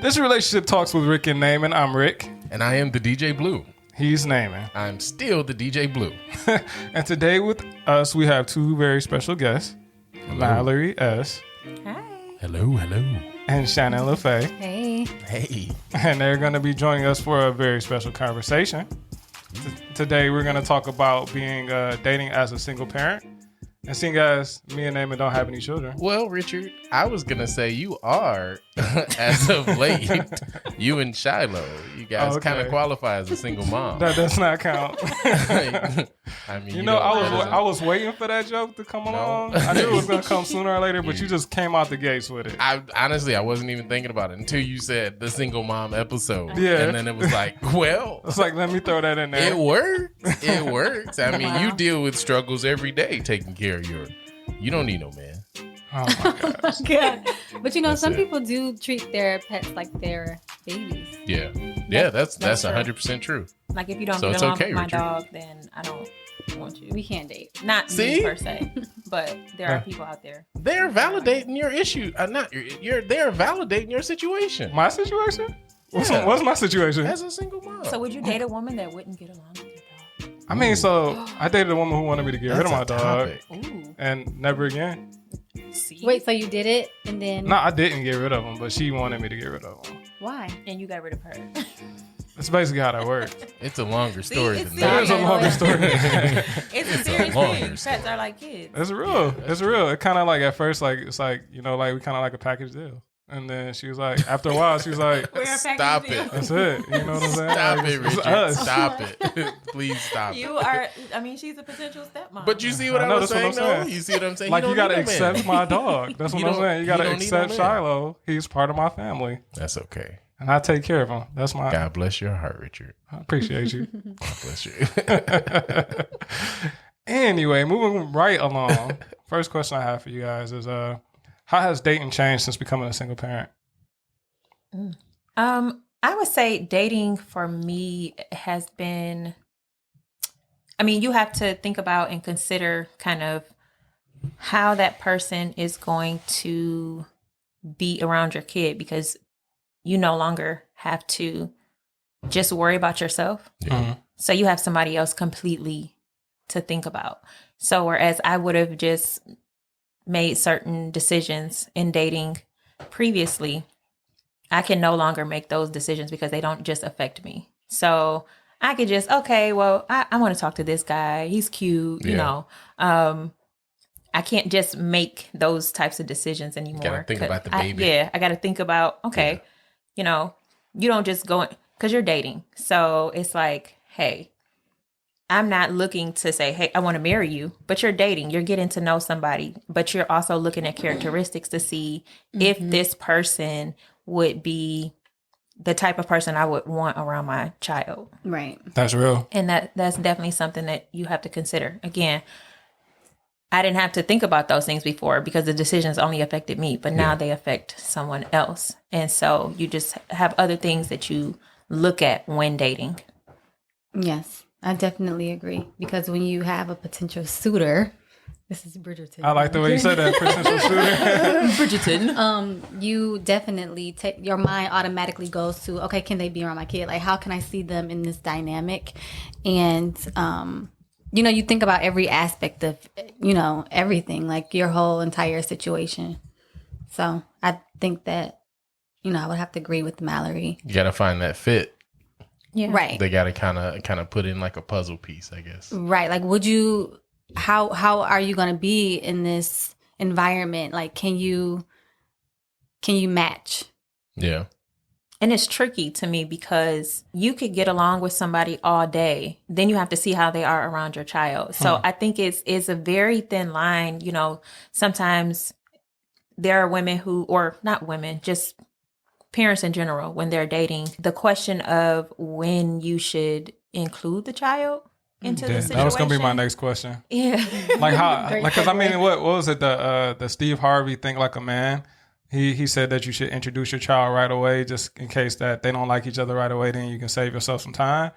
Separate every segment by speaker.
Speaker 1: This is Relationship Talks with Rick and Naaman. I'm Rick.
Speaker 2: And I am the DJ Blue.
Speaker 1: He's Naaman.
Speaker 2: I'm still the DJ Blue.
Speaker 1: And today with us, we have two very special guests.
Speaker 2: Hello.
Speaker 1: Mallory S.
Speaker 3: Hi.
Speaker 2: Hello.
Speaker 1: And Shannon LaFay.
Speaker 3: Hey.
Speaker 2: Hey.
Speaker 1: And they're going to be joining us for a very special conversation. Today, we're going to talk about being dating as a single parent. And seeing as me and Naaman don't have any children.
Speaker 2: Well, Richard, I was going to say you are, as of late, you and Shiloh. You guys kind of qualify as a single mom.
Speaker 1: That does not count.
Speaker 2: I mean,
Speaker 1: I was waiting for that joke to come along. I knew it was going to come sooner or later, but you just came out the gates with it.
Speaker 2: Honestly, I wasn't even thinking about it until you said the single mom episode.
Speaker 1: Yeah.
Speaker 2: And then it was like, well.
Speaker 1: It's like, let me throw that in there.
Speaker 2: It works. I mean, you deal with struggles every day taking care of you don't need no man.
Speaker 1: Oh my gosh.
Speaker 3: God. But
Speaker 2: That's
Speaker 3: some
Speaker 2: it.
Speaker 3: people do treat their pets like their babies.
Speaker 2: Yeah, that's
Speaker 3: true.
Speaker 2: 100% true.
Speaker 4: Like if you don't
Speaker 2: So
Speaker 4: get
Speaker 2: it's
Speaker 4: along
Speaker 2: okay,
Speaker 4: with my
Speaker 2: Richard.
Speaker 4: dog, then I don't want you.
Speaker 3: We can't date.
Speaker 4: Not
Speaker 2: See?
Speaker 4: me per se, but there are people out there.
Speaker 2: They're validating your issue. They're validating your situation.
Speaker 1: My situation?
Speaker 2: Yeah.
Speaker 1: What's my situation?
Speaker 2: As a single mom.
Speaker 4: So would you date a woman that wouldn't get along with your dog?
Speaker 1: I mean, so I dated a woman who wanted me to get rid of my
Speaker 2: That's a
Speaker 1: dog.
Speaker 2: topic.
Speaker 4: Ooh.
Speaker 1: And never again.
Speaker 4: See?
Speaker 3: Wait, so you did it and then
Speaker 1: No, I didn't get rid of him, but she wanted me to get rid of him.
Speaker 3: why?
Speaker 4: And you got rid of her.
Speaker 1: That's basically how that works.
Speaker 2: It's a longer story
Speaker 4: it's
Speaker 2: than
Speaker 1: There is a
Speaker 4: serious.
Speaker 1: longer story.
Speaker 4: It's a
Speaker 2: It's a
Speaker 4: serious
Speaker 2: longer
Speaker 4: thing.
Speaker 2: story.
Speaker 4: Pets are like kids.
Speaker 1: It's real. It's real. It kind of like at first, like it's like we kind of like a package deal. And then she was like, after a while, she was like,
Speaker 4: We're a
Speaker 2: Stop
Speaker 4: package
Speaker 2: it.
Speaker 4: deal.
Speaker 1: "That's it." You know what I'm saying?
Speaker 2: Stop
Speaker 1: Like,
Speaker 2: it,
Speaker 1: it's
Speaker 2: Richard.
Speaker 1: us.
Speaker 2: Stop it. Please stop
Speaker 4: You
Speaker 2: it.
Speaker 4: are. I mean, she's a potential stepmom.
Speaker 2: But you see what
Speaker 1: I
Speaker 2: I,
Speaker 1: know,
Speaker 2: was
Speaker 1: that's what
Speaker 2: saying,
Speaker 1: I'm
Speaker 2: though?
Speaker 1: saying.
Speaker 2: You see what I'm saying?
Speaker 1: Like
Speaker 2: you
Speaker 1: you
Speaker 2: don't
Speaker 1: gotta
Speaker 2: need no man.
Speaker 1: accept my dog. That's what
Speaker 2: You
Speaker 1: I'm
Speaker 2: don't-
Speaker 1: saying. You
Speaker 2: you
Speaker 1: gotta
Speaker 2: don't need no
Speaker 1: accept
Speaker 2: man.
Speaker 1: Shiloh. He's part of my family,
Speaker 2: That's okay.
Speaker 1: and I take care of him. That's my.
Speaker 2: God bless your heart, Richard.
Speaker 1: I appreciate you.
Speaker 2: God bless you.
Speaker 1: Anyway, moving right along. First question I have for you guys is how has dating changed since becoming a single parent?
Speaker 4: I would say dating for me has been. I mean, you have to think about and consider kind of how that person is going to be around your kid, because you no longer have to just worry about yourself.
Speaker 1: Mhm.
Speaker 4: So you have somebody else completely to think about. So whereas I would have just made certain decisions in dating previously, I can no longer make those decisions because they don't just affect me. So I could just, okay, well, I want to talk to this guy. He's cute, you
Speaker 2: Yeah.
Speaker 4: know. I can't just make those types of decisions anymore.
Speaker 2: gotta think
Speaker 4: 'Cause
Speaker 2: about the baby.
Speaker 4: I got to think about, okay, you know, you don't just go, because you're dating. So it's like, hey, I'm not looking to say, hey, I want to marry you, but you're dating. You're getting to know somebody, but you're also looking at characteristics to see if this person would be the type of person I would want around my child.
Speaker 3: Right.
Speaker 1: That's real.
Speaker 4: And that's definitely something that you have to consider. Again, I didn't have to think about those things before because the decisions only affected me, but now they affect someone else. And so you just have other things that you look at when dating.
Speaker 3: Yes, I definitely agree. Because when you have a potential suitor, this is Bridgerton.
Speaker 1: I like the way you said that, potential shooter.
Speaker 4: Bridgerton.
Speaker 3: You definitely take your mind automatically goes to, okay, can they be around my kid? Like, how can I see them in this dynamic? And you think about every aspect of everything, like your whole entire situation. So I think that I would have to agree with Mallory.
Speaker 2: You got to find that fit.
Speaker 4: Yeah.
Speaker 3: Right.
Speaker 2: They got to kind of put in like a puzzle piece, I guess.
Speaker 3: Right. Like, how are you going to be in this environment? Like, can you match?
Speaker 2: Yeah.
Speaker 4: And it's tricky to me because you could get along with somebody all day. Then you have to see how they are around your child. So I think it's a very thin line. You know, sometimes there are women who, or not women, just parents in general, when they're dating, the question of when you should include the child into the situation.
Speaker 1: That was gonna be my next question.
Speaker 4: Yeah.
Speaker 1: Like how?
Speaker 3: Great
Speaker 1: Like, cause I
Speaker 3: segue.
Speaker 1: mean, what was it? The Steve Harvey Think Like a Man. He said that you should introduce your child right away, just in case that they don't like each other right away. Then you can save yourself some time.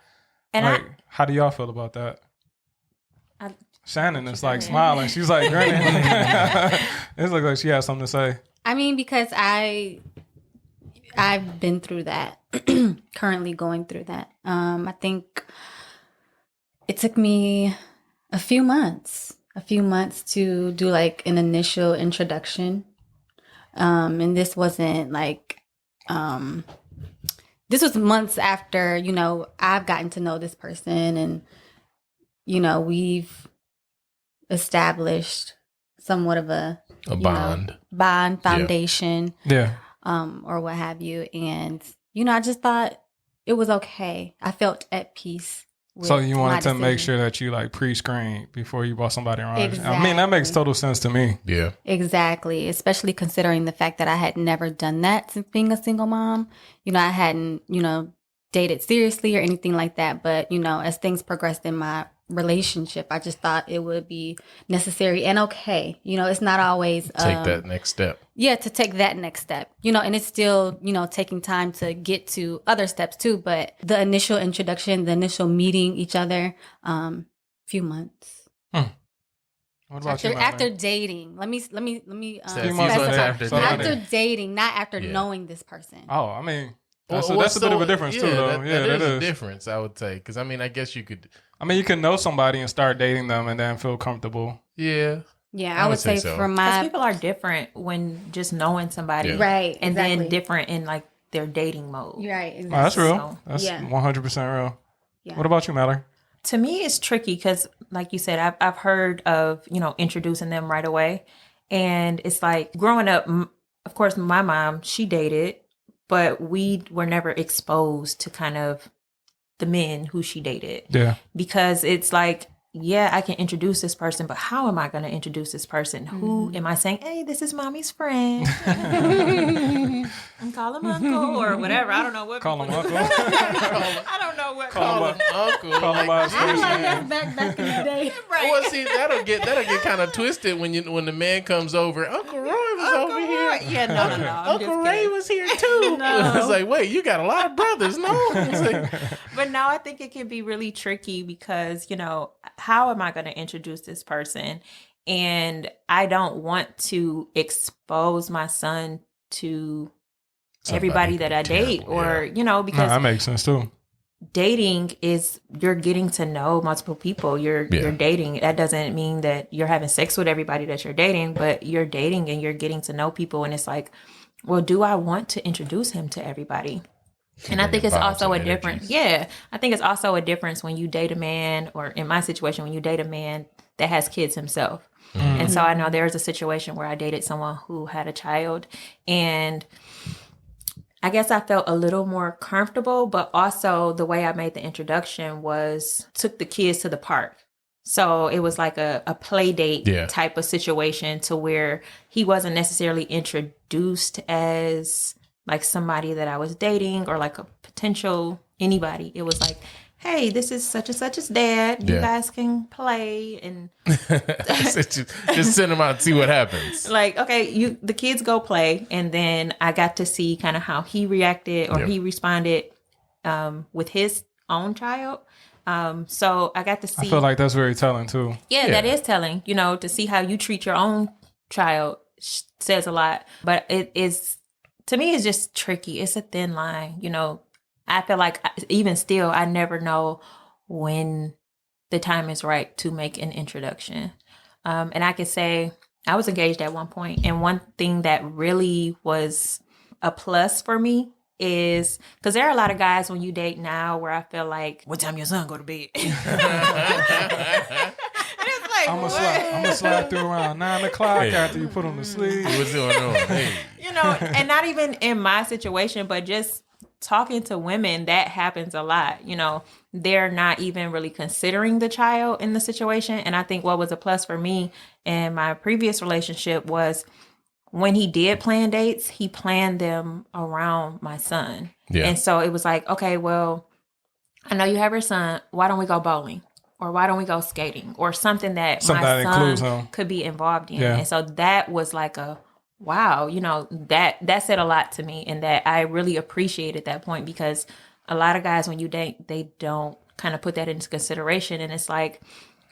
Speaker 4: And
Speaker 1: Like, how do y'all feel about that?
Speaker 4: I
Speaker 1: Shannon is like smiling. She's like grinning. It's like she has something to say.
Speaker 3: I mean, because I I've been through that, currently going through that. I think it took me a few months to do like an initial introduction. And this wasn't like, this was months after, you know, I've gotten to know this person and, you know, we've established somewhat of a bond foundation.
Speaker 1: Yeah.
Speaker 3: Or what have you. And, you know, I just thought it was okay. I felt at peace.
Speaker 1: So you wanted to make sure that you like pre-screened before you brought somebody around.
Speaker 3: Exactly.
Speaker 1: I mean, that makes total sense to me.
Speaker 2: Yeah.
Speaker 3: Exactly. Especially considering the fact that I had never done that since being a single mom. You know, I hadn't, you know, dated seriously or anything like that. But, you know, as things progressed in my relationship, I just thought it would be necessary and okay. You know, it's not always
Speaker 2: take that next step.
Speaker 3: Yeah, to take that next step. You know, and it's still, you know, taking time to get to other steps too. But the initial introduction, the initial meeting each other, few months.
Speaker 1: What about
Speaker 3: after dating? Let me
Speaker 2: after
Speaker 3: after dating, not after knowing this person.
Speaker 1: Oh, I mean, that's a bit of a difference too, though.
Speaker 2: That is a difference, I would say, because I mean, I guess you could.
Speaker 1: I mean, you can know somebody and start dating them and then feel comfortable.
Speaker 2: Yeah.
Speaker 3: Yeah, I would say
Speaker 2: so.
Speaker 3: from my
Speaker 4: people are different when just knowing somebody,
Speaker 3: right,
Speaker 4: and
Speaker 3: exactly.
Speaker 4: then different in like their dating mode.
Speaker 3: Right, exactly.
Speaker 1: Oh, that's real.
Speaker 4: So,
Speaker 1: That's
Speaker 3: yeah.
Speaker 1: 100% real.
Speaker 3: Yeah.
Speaker 1: What about you, Mallory?
Speaker 4: To me, it's tricky because, like you said, I've heard of, you know, introducing them right away, and it's like growing up. Of course, my mom, she dated, but we were never exposed to kind of the men who she dated.
Speaker 1: Yeah.
Speaker 4: Because it's like, yeah, I can introduce this person, but how am I going to introduce this person? Who am I saying, hey, this is mommy's friend? And call him uncle or whatever. I don't know what.
Speaker 1: Call him uncle.
Speaker 4: I don't know what.
Speaker 2: Call him uncle.
Speaker 1: Call him by his first name.
Speaker 3: back in the day.
Speaker 4: Right.
Speaker 2: Well, see, that'll get kind of twisted when the man comes over. Uncle Roy was over here.
Speaker 4: Yeah, no.
Speaker 2: Uncle Ray was here too.
Speaker 4: No.
Speaker 2: It's like, wait, you got a lot of brothers, no? It's like,
Speaker 4: But now I think it can be really tricky because, you know, how am I going to introduce this person? And I don't want to expose my son to everybody that I date or, you know,
Speaker 1: No,
Speaker 4: because
Speaker 1: that makes sense too.
Speaker 4: dating is you're getting to know multiple people. You're dating. That doesn't mean that you're having sex with everybody that you're dating, but you're dating and you're getting to know people. And it's like, well, do I want to introduce him to everybody? And I think it's also a difference. Yeah. I think it's also a difference when you date a man, or in my situation, when you date a man that has kids himself. Mm-hmm. And so I know there's a situation where I dated someone who had a child, and I guess I felt a little more comfortable, but also the way I made the introduction was took the kids to the park. So it was like a play date type of situation to where he wasn't necessarily introduced as like somebody that I was dating or like a potential anybody. It was like, hey, this is such and such's dad. You guys can play and
Speaker 2: just send them out and see what happens.
Speaker 4: Like, okay, the kids go play, and then I got to see kind of how he reacted or he responded with his own child. So I got to see.
Speaker 1: I feel like that's very telling too.
Speaker 4: Yeah, that is telling. You know, to see how you treat your own child says a lot. But it is, to me, it's just tricky. It's a thin line. You know, I feel like even still, I never know when the time is right to make an introduction. And I could say I was engaged at one point, and one thing that really was a plus for me is because there are a lot of guys when you date now where I feel like, what time your son go to bed?
Speaker 1: I'm gonna slide through around 9 o'clock after you put them to sleep.
Speaker 2: What's going on? Hey.
Speaker 4: You know, and not even in my situation, but just talking to women, that happens a lot. You know, they're not even really considering the child in the situation. And I think what was a plus for me in my previous relationship was when he did plan dates, he planned them around my son. Yeah. And so it was like, okay, well, I know you have your son. Why don't we go bowling? Or why don't we go skating? Or something that my son could be involved in. Yeah. And so that was like a, wow, you know, that said a lot to me, and that I really appreciated that point, because a lot of guys, when you date, they don't kind of put that into consideration. And it's like,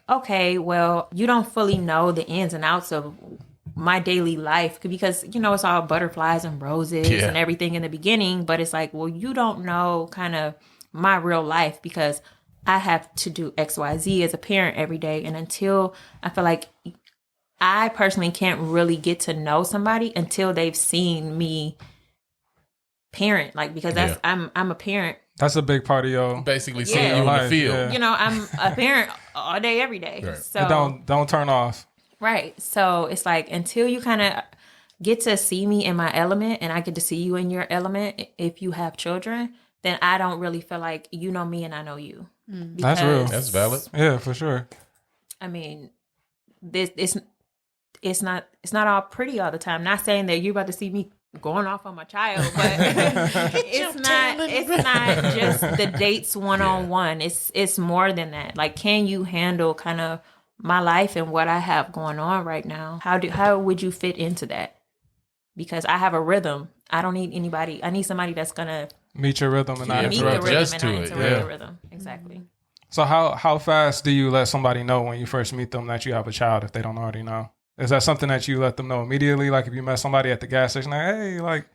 Speaker 4: okay, well, you don't fully know the ins and outs of my daily life, because it's all butterflies and roses and everything in the beginning, but it's like, well, you don't know kind of my real life, because I have to do XYZ as a parent every day. And until I feel like I personally can't really get to know somebody until they've seen me parent, like, because I'm a parent.
Speaker 1: That's a big part of your
Speaker 2: basically seeing you in the field.
Speaker 1: Yeah.
Speaker 4: I'm a parent all day, every day.
Speaker 2: Right.
Speaker 4: So
Speaker 1: don't turn off.
Speaker 4: Right. So it's like, until you kind of get to see me in my element, and I get to see you in your element, if you have children, then I don't really feel like you know me and I know you.
Speaker 1: That's real.
Speaker 2: That's valid.
Speaker 1: Yeah, for sure.
Speaker 4: I mean, it's not all pretty all the time. Not saying that you're about to see me going off on my child, but it's not just the dates one-on-one. It's more than that. Like, can you handle kind of my life and what I have going on right now? How would you fit into that? Because I have a rhythm. I don't need anybody. I need somebody that's gonna
Speaker 1: meet your rhythm and not
Speaker 4: meet the
Speaker 1: interrupt.
Speaker 4: rhythm
Speaker 2: Just
Speaker 4: and
Speaker 2: to
Speaker 4: not
Speaker 2: it,
Speaker 4: interrupt
Speaker 2: yeah.
Speaker 4: the rhythm. Exactly.
Speaker 1: So how fast do you let somebody know when you first meet them that you have a child if they don't already know? Is that something that you let them know immediately? Like, if you met somebody at the gas station, like, hey, like,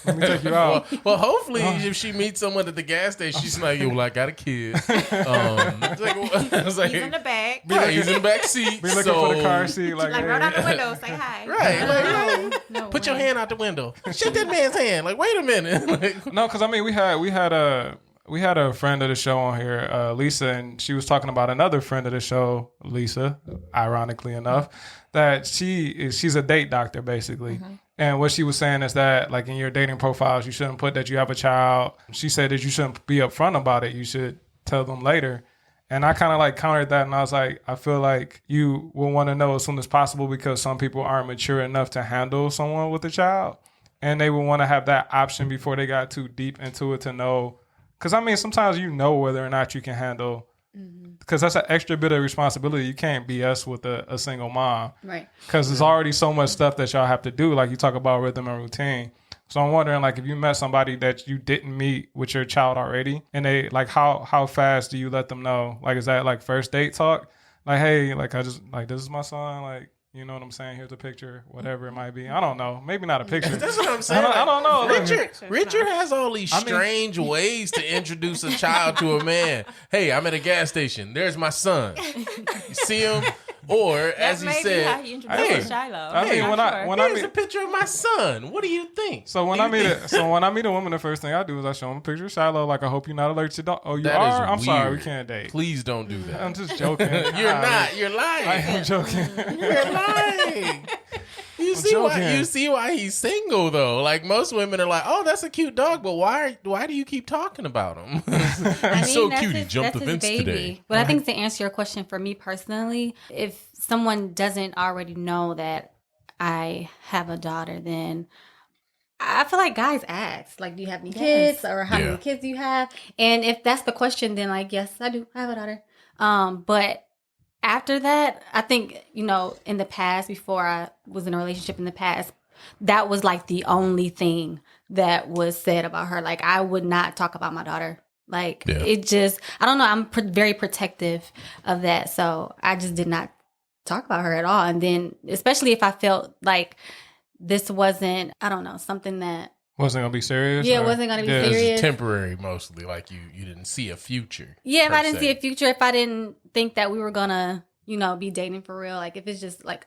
Speaker 1: let me take you out.
Speaker 2: Well, hopefully, if she meets someone at the gas station, she's like, "Yo, I got a kid." It's like,
Speaker 4: He's in the back.
Speaker 2: Right, he's in the back seat.
Speaker 1: Be looking for the car seat, like,
Speaker 4: Like,
Speaker 1: hey.
Speaker 4: roll out the window, say hi.
Speaker 2: Right, like,
Speaker 3: No
Speaker 2: put
Speaker 3: way.
Speaker 2: your hand out the window. Shake that man's hand. Like, wait a minute. Like,
Speaker 1: No, because I mean, we had a friend of the show on here, Lisa, and she was talking about another friend of the show, Lisa, ironically enough, that she's a date doctor, basically. And what she was saying is that, like, in your dating profiles, you shouldn't put that you have a child. She said that you shouldn't be upfront about it. You should tell them later. And I kind of like countered that, and I was like, I feel like you will want to know as soon as possible, because some people aren't mature enough to handle someone with a child, and they will want to have that option before they got too deep into it to know. Because I mean, sometimes you know whether or not you can handle. Because that's an extra bit of responsibility. You can't BS with a single mom.
Speaker 3: Right.
Speaker 1: Because there's already so much stuff that y'all have to do. Like, you talk about rhythm and routine. So I'm wondering, like, if you met somebody that you didn't meet with your child already, and they, like, how fast do you let them know? Like, is that like first date talk? Like, hey, like, I just, like, this is my son. Like, you know what I'm saying? Here's a picture, whatever it might be. I don't know. Maybe not a picture.
Speaker 2: that's what I'm saying.
Speaker 1: I don't know.
Speaker 2: Richard has all these strange ways to introduce a child to a man. Hey, I'm at a gas station. There's my son. You see him? Or, as he said,
Speaker 4: how he introduced Shiloh.
Speaker 1: I mean, when I
Speaker 2: here's
Speaker 1: meet
Speaker 2: a picture of my son. What do you think?
Speaker 1: So when I meet a woman, the first thing I do is I show them a picture of Shiloh. Like, I hope you're not allergic to dog. Oh, you
Speaker 2: That
Speaker 1: are?
Speaker 2: is
Speaker 1: I'm sorry, we
Speaker 2: weird.
Speaker 1: can't date.
Speaker 2: Please don't do that.
Speaker 1: I'm just joking.
Speaker 2: You're not. You're lying.
Speaker 1: I am joking.
Speaker 2: You're lying. You see why he's single though. Like, most women are like, "Oh, that's a cute dog," but why do you keep talking about him? He's so
Speaker 3: that's
Speaker 2: cute. He jumped the
Speaker 3: that's his
Speaker 2: fence today.
Speaker 3: But I think, to answer your question, for me personally, if someone doesn't already know that I have a daughter, then I feel like guys ask, like, do you have any kids, or how many kids do you have? And if that's the question, then, like, yes, I do. I have a daughter. But after that, I think, in the past, before I was in a relationship in the past, that was like the only thing that was said about her. Like, I would not talk about my daughter. Like, it just, I don't know. I'm very protective of that. So I just did not talk about her at all. And then, especially if I felt like this wasn't, I don't know, something that
Speaker 1: Wasn't gonna be serious.
Speaker 3: it wasn't gonna be
Speaker 2: It was
Speaker 3: serious.
Speaker 2: temporary, mostly. Like, you didn't see a future.
Speaker 3: Yeah, if
Speaker 2: per
Speaker 3: I didn't
Speaker 2: se.
Speaker 3: see a future, if I didn't think that we were gonna, be dating for real, like, if it's just like,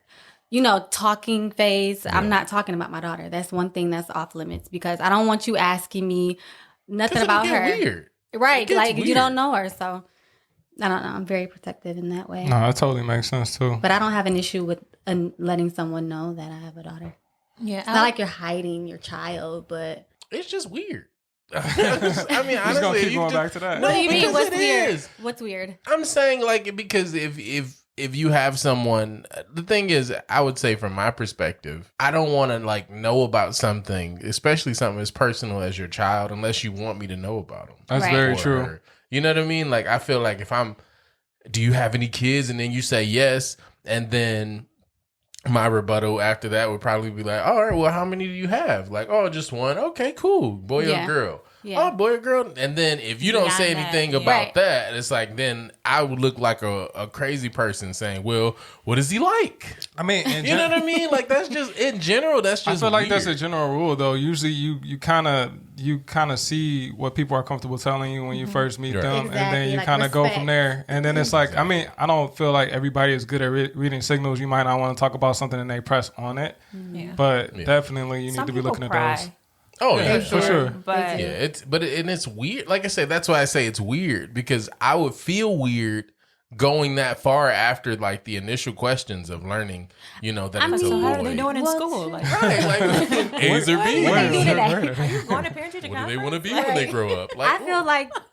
Speaker 3: talking phase, I'm not talking about my daughter. That's one thing that's off limits, because I don't want you asking me nothing
Speaker 2: 'Cause
Speaker 3: about
Speaker 2: it'll
Speaker 3: her.
Speaker 2: get weird.
Speaker 3: Right,
Speaker 2: It gets
Speaker 3: like, you
Speaker 2: weird.
Speaker 3: don't know her, so I don't know. I'm very protective in that way.
Speaker 1: No, that totally makes sense too.
Speaker 3: But I don't have an issue with letting someone know that I have a daughter.
Speaker 4: Yeah,
Speaker 3: It's not like you're hiding your child, but
Speaker 2: It's just weird. I mean,
Speaker 1: Just gonna
Speaker 2: honestly,
Speaker 1: keep going back to that.
Speaker 3: what do you mean?
Speaker 2: because
Speaker 3: What's
Speaker 2: it
Speaker 3: weird?
Speaker 2: is.
Speaker 3: What's weird?
Speaker 2: I'm saying, like, because if you have someone, the thing is, I would say from my perspective, I don't want to, like, know about something, especially something as personal as your child, unless you want me to know about them.
Speaker 1: That's
Speaker 3: Right.
Speaker 1: very
Speaker 2: Or
Speaker 1: true.
Speaker 2: her. You know what I mean? Like, I feel like if do you have any kids? And then you say yes, and then my rebuttal after that would probably be like, all right, well, how many do you have? Like, oh, just one. Okay, cool. Boy
Speaker 3: Yeah.
Speaker 2: or girl.
Speaker 3: Yeah.
Speaker 2: oh, boy or girl. And then if you don't
Speaker 4: Beyond
Speaker 2: say
Speaker 4: that,
Speaker 2: anything
Speaker 4: yeah.
Speaker 2: about
Speaker 3: Right.
Speaker 2: that, it's like, then I would look like a crazy person saying, well, what is he like?
Speaker 1: I mean,
Speaker 2: You know what I mean? Like, that's just, in general, that's
Speaker 1: I
Speaker 2: just
Speaker 1: feel like that's a
Speaker 2: weird.
Speaker 1: general rule, though. Usually, you kind of see what people are comfortable telling you when you first meet
Speaker 2: Right.
Speaker 1: them, and then
Speaker 3: Exactly,
Speaker 1: you
Speaker 3: like
Speaker 1: kind of go
Speaker 3: respect.
Speaker 1: from there. And then it's like, I mean, I don't feel like everybody is good at reading signals. You might not want to talk about something and they press on it,
Speaker 4: Yeah.
Speaker 1: but definitely you need
Speaker 4: Some
Speaker 1: to be
Speaker 4: people
Speaker 1: looking
Speaker 4: cry,
Speaker 1: at those.
Speaker 2: Oh, yeah.
Speaker 1: For sure.
Speaker 4: but
Speaker 2: Yeah, and it's weird. Like I said, that's why I say it's weird, because I would feel weird going that far after like the initial questions of learning, that it's a
Speaker 4: so how
Speaker 2: boy.
Speaker 4: are they doing in
Speaker 3: Well,
Speaker 4: school? Like,
Speaker 2: Right, like A's or B's.
Speaker 3: What they do today?
Speaker 4: are you going to parent teacher
Speaker 2: What do they
Speaker 4: conference?
Speaker 2: want to be when they grow up? Like,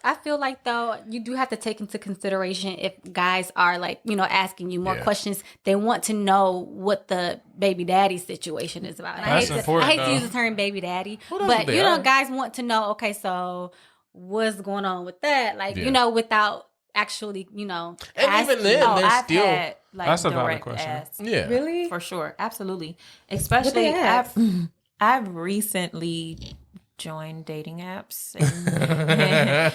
Speaker 3: I feel like though you do have to take into consideration if guys are like, asking you more
Speaker 2: Yeah.
Speaker 3: questions, they want to know what the baby daddy situation is about. And
Speaker 1: That's
Speaker 3: I
Speaker 1: important,
Speaker 3: hate to
Speaker 1: though.
Speaker 3: use the term baby daddy,
Speaker 2: Well, that's what
Speaker 3: but
Speaker 2: they are.
Speaker 3: guys want to know, okay, so what's going on with that? Like,
Speaker 2: Yeah.
Speaker 3: without actually,
Speaker 2: and
Speaker 3: asking.
Speaker 2: even then,
Speaker 4: Oh,
Speaker 2: there's
Speaker 4: I've
Speaker 2: still,
Speaker 4: had like
Speaker 1: That's a valid
Speaker 4: direct
Speaker 1: question.
Speaker 4: asks.
Speaker 2: yeah.
Speaker 3: Really?
Speaker 4: For sure, absolutely. Especially,
Speaker 3: they ask?
Speaker 4: I've recently joined dating apps,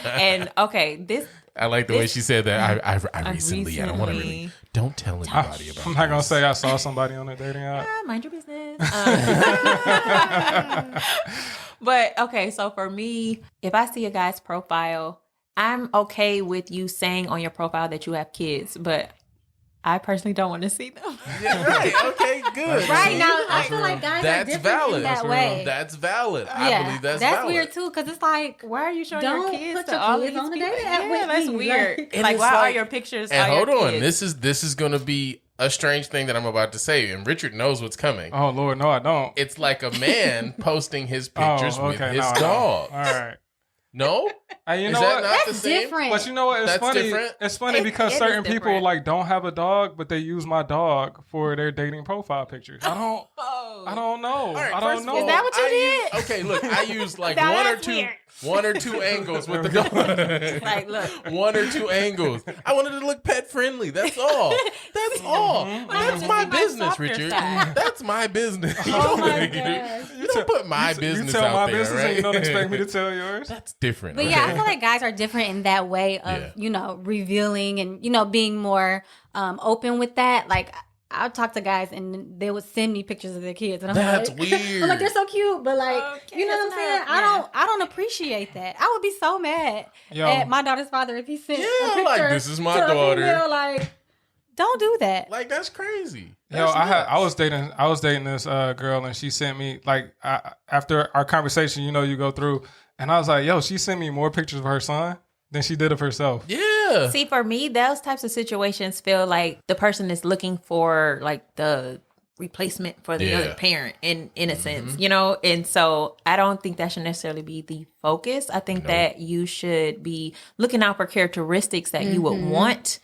Speaker 4: and okay, this
Speaker 2: I like the way she said that. I recently, I don't want to really,
Speaker 4: recently-
Speaker 2: don't tell anybody about
Speaker 1: I'm not gonna
Speaker 2: this.
Speaker 1: say I saw somebody on a dating app.
Speaker 4: mind your business. But okay, so for me, if I see a guy's profile, I'm okay with you saying on your profile that you have kids, but I personally don't want to see them.
Speaker 2: Yeah, right. Okay, good.
Speaker 3: Right
Speaker 2: See?
Speaker 3: now, I feel like guys
Speaker 2: That's
Speaker 3: are different
Speaker 2: valid.
Speaker 3: in that
Speaker 2: That's
Speaker 3: way.
Speaker 2: That's valid. I believe that's valid.
Speaker 3: weird too, because it's like,
Speaker 4: Why are you showing
Speaker 3: Don't
Speaker 4: your kids
Speaker 3: put
Speaker 4: to
Speaker 3: your
Speaker 4: all
Speaker 3: kids
Speaker 4: these
Speaker 3: on the
Speaker 4: people?
Speaker 3: dating app
Speaker 4: Yeah,
Speaker 3: with
Speaker 4: that's
Speaker 3: me.
Speaker 4: weird.
Speaker 3: Like-
Speaker 2: And
Speaker 4: Like,
Speaker 2: it's
Speaker 4: why are
Speaker 2: like-
Speaker 4: your pictures?
Speaker 2: And
Speaker 4: all
Speaker 2: hold
Speaker 4: your
Speaker 2: on,
Speaker 4: kids?
Speaker 2: this is going to be a strange thing that I'm about to say, and Richard knows what's coming.
Speaker 1: Oh Lord, no, I don't.
Speaker 2: It's like a man posting his pictures with his
Speaker 1: no, I don't.
Speaker 2: dog.
Speaker 1: All right.
Speaker 2: No,
Speaker 1: Hey, you
Speaker 2: is
Speaker 1: know
Speaker 2: that
Speaker 1: what?
Speaker 2: not the
Speaker 3: that's
Speaker 2: same?
Speaker 3: different.
Speaker 1: But you know what? It's
Speaker 2: That's
Speaker 1: funny.
Speaker 2: different.
Speaker 1: It's funny
Speaker 4: It
Speaker 1: because
Speaker 4: is
Speaker 1: certain people
Speaker 4: different.
Speaker 1: like don't have a dog, but they use my dog for their dating profile pictures. I don't know.
Speaker 2: All right,
Speaker 1: I
Speaker 2: first
Speaker 1: don't
Speaker 2: of
Speaker 1: know.
Speaker 2: all,
Speaker 4: Is that what you
Speaker 2: I
Speaker 4: did?
Speaker 2: okay, look, I use like
Speaker 4: Now
Speaker 2: one or
Speaker 4: that's
Speaker 2: two,
Speaker 4: weird.
Speaker 2: one or two angles with the dog.
Speaker 4: Like, look.
Speaker 2: One or two angles. I wanted to look pet friendly. That's all. That's all.
Speaker 1: Mm-hmm.
Speaker 2: That's
Speaker 4: just
Speaker 2: my
Speaker 4: see my
Speaker 2: business,
Speaker 4: softer
Speaker 2: Richard.
Speaker 4: side.
Speaker 2: That's my business.
Speaker 3: Oh my
Speaker 2: You
Speaker 3: gosh.
Speaker 2: you don't put my
Speaker 1: You
Speaker 2: business
Speaker 1: tell
Speaker 2: out
Speaker 1: my
Speaker 2: there,
Speaker 1: business
Speaker 2: right?
Speaker 1: and you don't expect me to tell yours.
Speaker 2: That's different.
Speaker 3: But
Speaker 2: right?
Speaker 3: yeah, I feel like guys are different in that way of,
Speaker 2: Yeah.
Speaker 3: revealing and, being more open with that. Like, I'll talk to guys and they would send me pictures of their kids. And I'm
Speaker 2: That's
Speaker 3: like,
Speaker 2: weird.
Speaker 3: I'm like, they're so cute. But like,
Speaker 4: Okay,
Speaker 3: you know what I'm
Speaker 4: that's
Speaker 3: saying?
Speaker 4: not-
Speaker 3: I don't appreciate that. I would be so mad
Speaker 1: Yo.
Speaker 3: at my daughter's father if he sent
Speaker 2: Yeah,
Speaker 3: a picture
Speaker 2: like, this is my
Speaker 3: to a
Speaker 2: daughter.
Speaker 3: female, like, don't do that.
Speaker 2: Like, that's crazy.
Speaker 1: Yo,
Speaker 2: That's
Speaker 1: I
Speaker 2: nuts.
Speaker 1: was dating this girl and she sent me like after our conversation, you go through, and I was like, yo, she sent me more pictures of her son than she did of herself.
Speaker 2: Yeah.
Speaker 4: See, for me, those types of situations feel like the person is looking for like the replacement for the
Speaker 2: Yeah.
Speaker 4: other parent in a sense, and so I don't think that should necessarily be the focus. I think that you should be looking out for characteristics that you would want,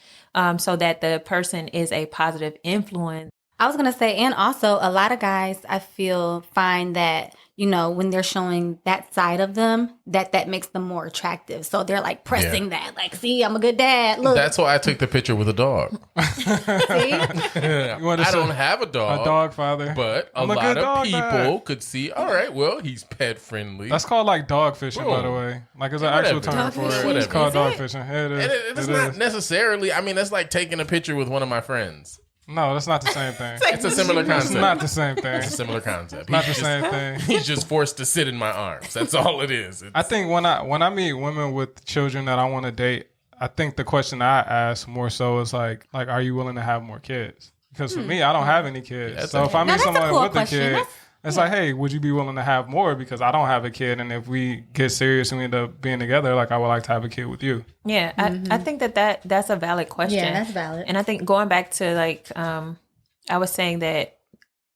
Speaker 4: so that the person is a positive influence.
Speaker 3: I was going to say, and also a lot of guys, I feel, find that, when they're showing that side of them, that makes them more attractive. So they're like pressing that, like, see, I'm a good dad. Look,
Speaker 2: That's why I took the picture with a dog.
Speaker 3: see?
Speaker 1: You want to
Speaker 2: I
Speaker 1: say
Speaker 2: don't have a dog.
Speaker 1: a dog father,
Speaker 2: But a
Speaker 1: I'm a
Speaker 2: lot
Speaker 1: good
Speaker 2: of
Speaker 1: dog
Speaker 2: people
Speaker 1: dad.
Speaker 2: could see, all right, well, he's pet friendly.
Speaker 1: That's called like dog fishing, by the
Speaker 2: Boom.
Speaker 1: way. Like it's an
Speaker 2: Whatever.
Speaker 1: actual term
Speaker 3: Dog
Speaker 1: for it.
Speaker 3: fishing?
Speaker 1: It's called
Speaker 4: Is
Speaker 1: dog
Speaker 4: it?
Speaker 1: fishing. Yeah, it is.
Speaker 2: And it's
Speaker 1: It
Speaker 2: not
Speaker 1: is.
Speaker 2: necessarily, I mean, that's like taking a picture with one of my friends.
Speaker 1: No, that's not the same thing.
Speaker 2: It's a similar
Speaker 1: It's
Speaker 2: concept.
Speaker 1: not the same thing.
Speaker 2: It's a similar concept.
Speaker 1: Not the
Speaker 2: He's just-
Speaker 1: same thing.
Speaker 2: He's just forced to sit in my arms. That's all it is.
Speaker 1: I think when I meet women with children that I want to date, I think the question I ask more so is like, are you willing to have more kids? Because for me, I don't have any kids.
Speaker 2: That's
Speaker 1: So if I
Speaker 3: Now,
Speaker 1: meet
Speaker 3: that's a
Speaker 1: someone
Speaker 3: cool
Speaker 1: with a
Speaker 3: question.
Speaker 1: kid,
Speaker 3: That's-
Speaker 1: it's like, hey, would you be willing to have more? Because I don't have a kid, and if we get serious and we end up being together, like I would like to have a kid with you.
Speaker 4: Yeah, I think that's a valid question.
Speaker 3: Yeah, that's valid.
Speaker 4: And I think going back to like, I was saying that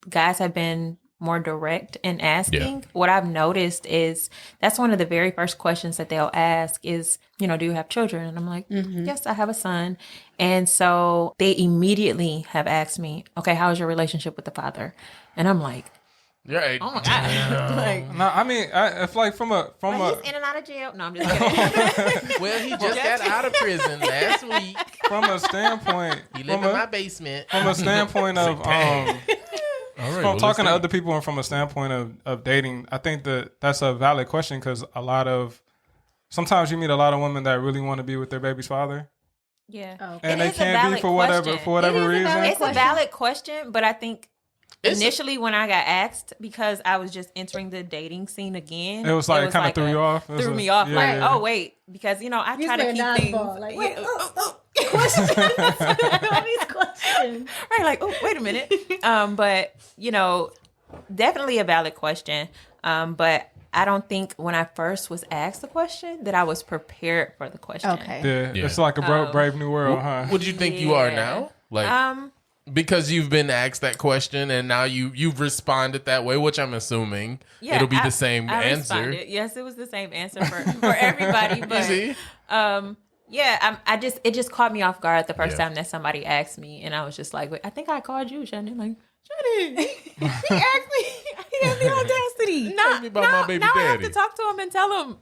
Speaker 4: guys have been more direct in asking.
Speaker 2: Yeah.
Speaker 4: What I've noticed is that's one of the very first questions that they'll ask is, do you have children? And I'm like, yes, I have a son. And so they immediately have asked me, okay, how's your relationship with the father? And I'm like,
Speaker 2: You're right.
Speaker 4: oh my God. Like,
Speaker 1: No, I mean, if like from a
Speaker 4: he's in and out of jail. No, I'm just kidding.
Speaker 2: Well, he just got out of prison last week.
Speaker 1: from a standpoint,
Speaker 2: He lived
Speaker 1: from
Speaker 2: in my
Speaker 1: a,
Speaker 2: basement.
Speaker 1: from a standpoint of
Speaker 2: All right,
Speaker 1: from talking to other people and from a standpoint of dating, I think that's a valid question because a lot of sometimes you meet a lot of women that really want to be with their baby's father,
Speaker 4: Yeah.
Speaker 3: Okay.
Speaker 1: and
Speaker 4: It
Speaker 1: they
Speaker 4: is a
Speaker 1: can't be
Speaker 4: valid
Speaker 1: for whatever
Speaker 4: question.
Speaker 3: It
Speaker 1: whatever
Speaker 3: is a
Speaker 1: reason.
Speaker 3: valid
Speaker 4: It's a valid question, but I think
Speaker 2: It's-
Speaker 4: initially when I got asked, because I was just entering the dating scene again,
Speaker 1: It was like kind of threw you off. It was
Speaker 4: Threw
Speaker 1: a-
Speaker 4: me off.
Speaker 1: yeah,
Speaker 4: Like,
Speaker 1: yeah.
Speaker 4: oh wait, because I try to keep things.
Speaker 3: Like,
Speaker 4: wait,
Speaker 3: all these questions.
Speaker 4: right, like, oh, wait a minute. But definitely a valid question. But I don't think when I first was asked the question that I was prepared for the question.
Speaker 3: Okay.
Speaker 1: Yeah,
Speaker 2: Yeah.
Speaker 1: it's like a brave new world, huh?
Speaker 2: What do you think you are
Speaker 4: Yeah.
Speaker 2: now? Like, because you've been asked that question and now you've responded that way, which I'm assuming it'll be the same
Speaker 4: I
Speaker 2: answer.
Speaker 4: responded. Yes, it was the same answer for everybody.
Speaker 2: You
Speaker 4: But
Speaker 2: see?
Speaker 4: it just caught me off guard the first
Speaker 2: Yeah.
Speaker 4: time that somebody asked me, and I was just like, wait, I think I called you, Shannon. Like, Shannon, he asked me, he has the audacity.
Speaker 2: Tell me about my baby
Speaker 4: now I have
Speaker 2: daddy.
Speaker 4: to talk to him and tell him.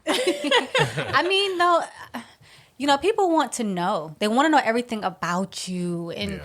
Speaker 3: I mean, though, people want to know. They want to know everything about you and,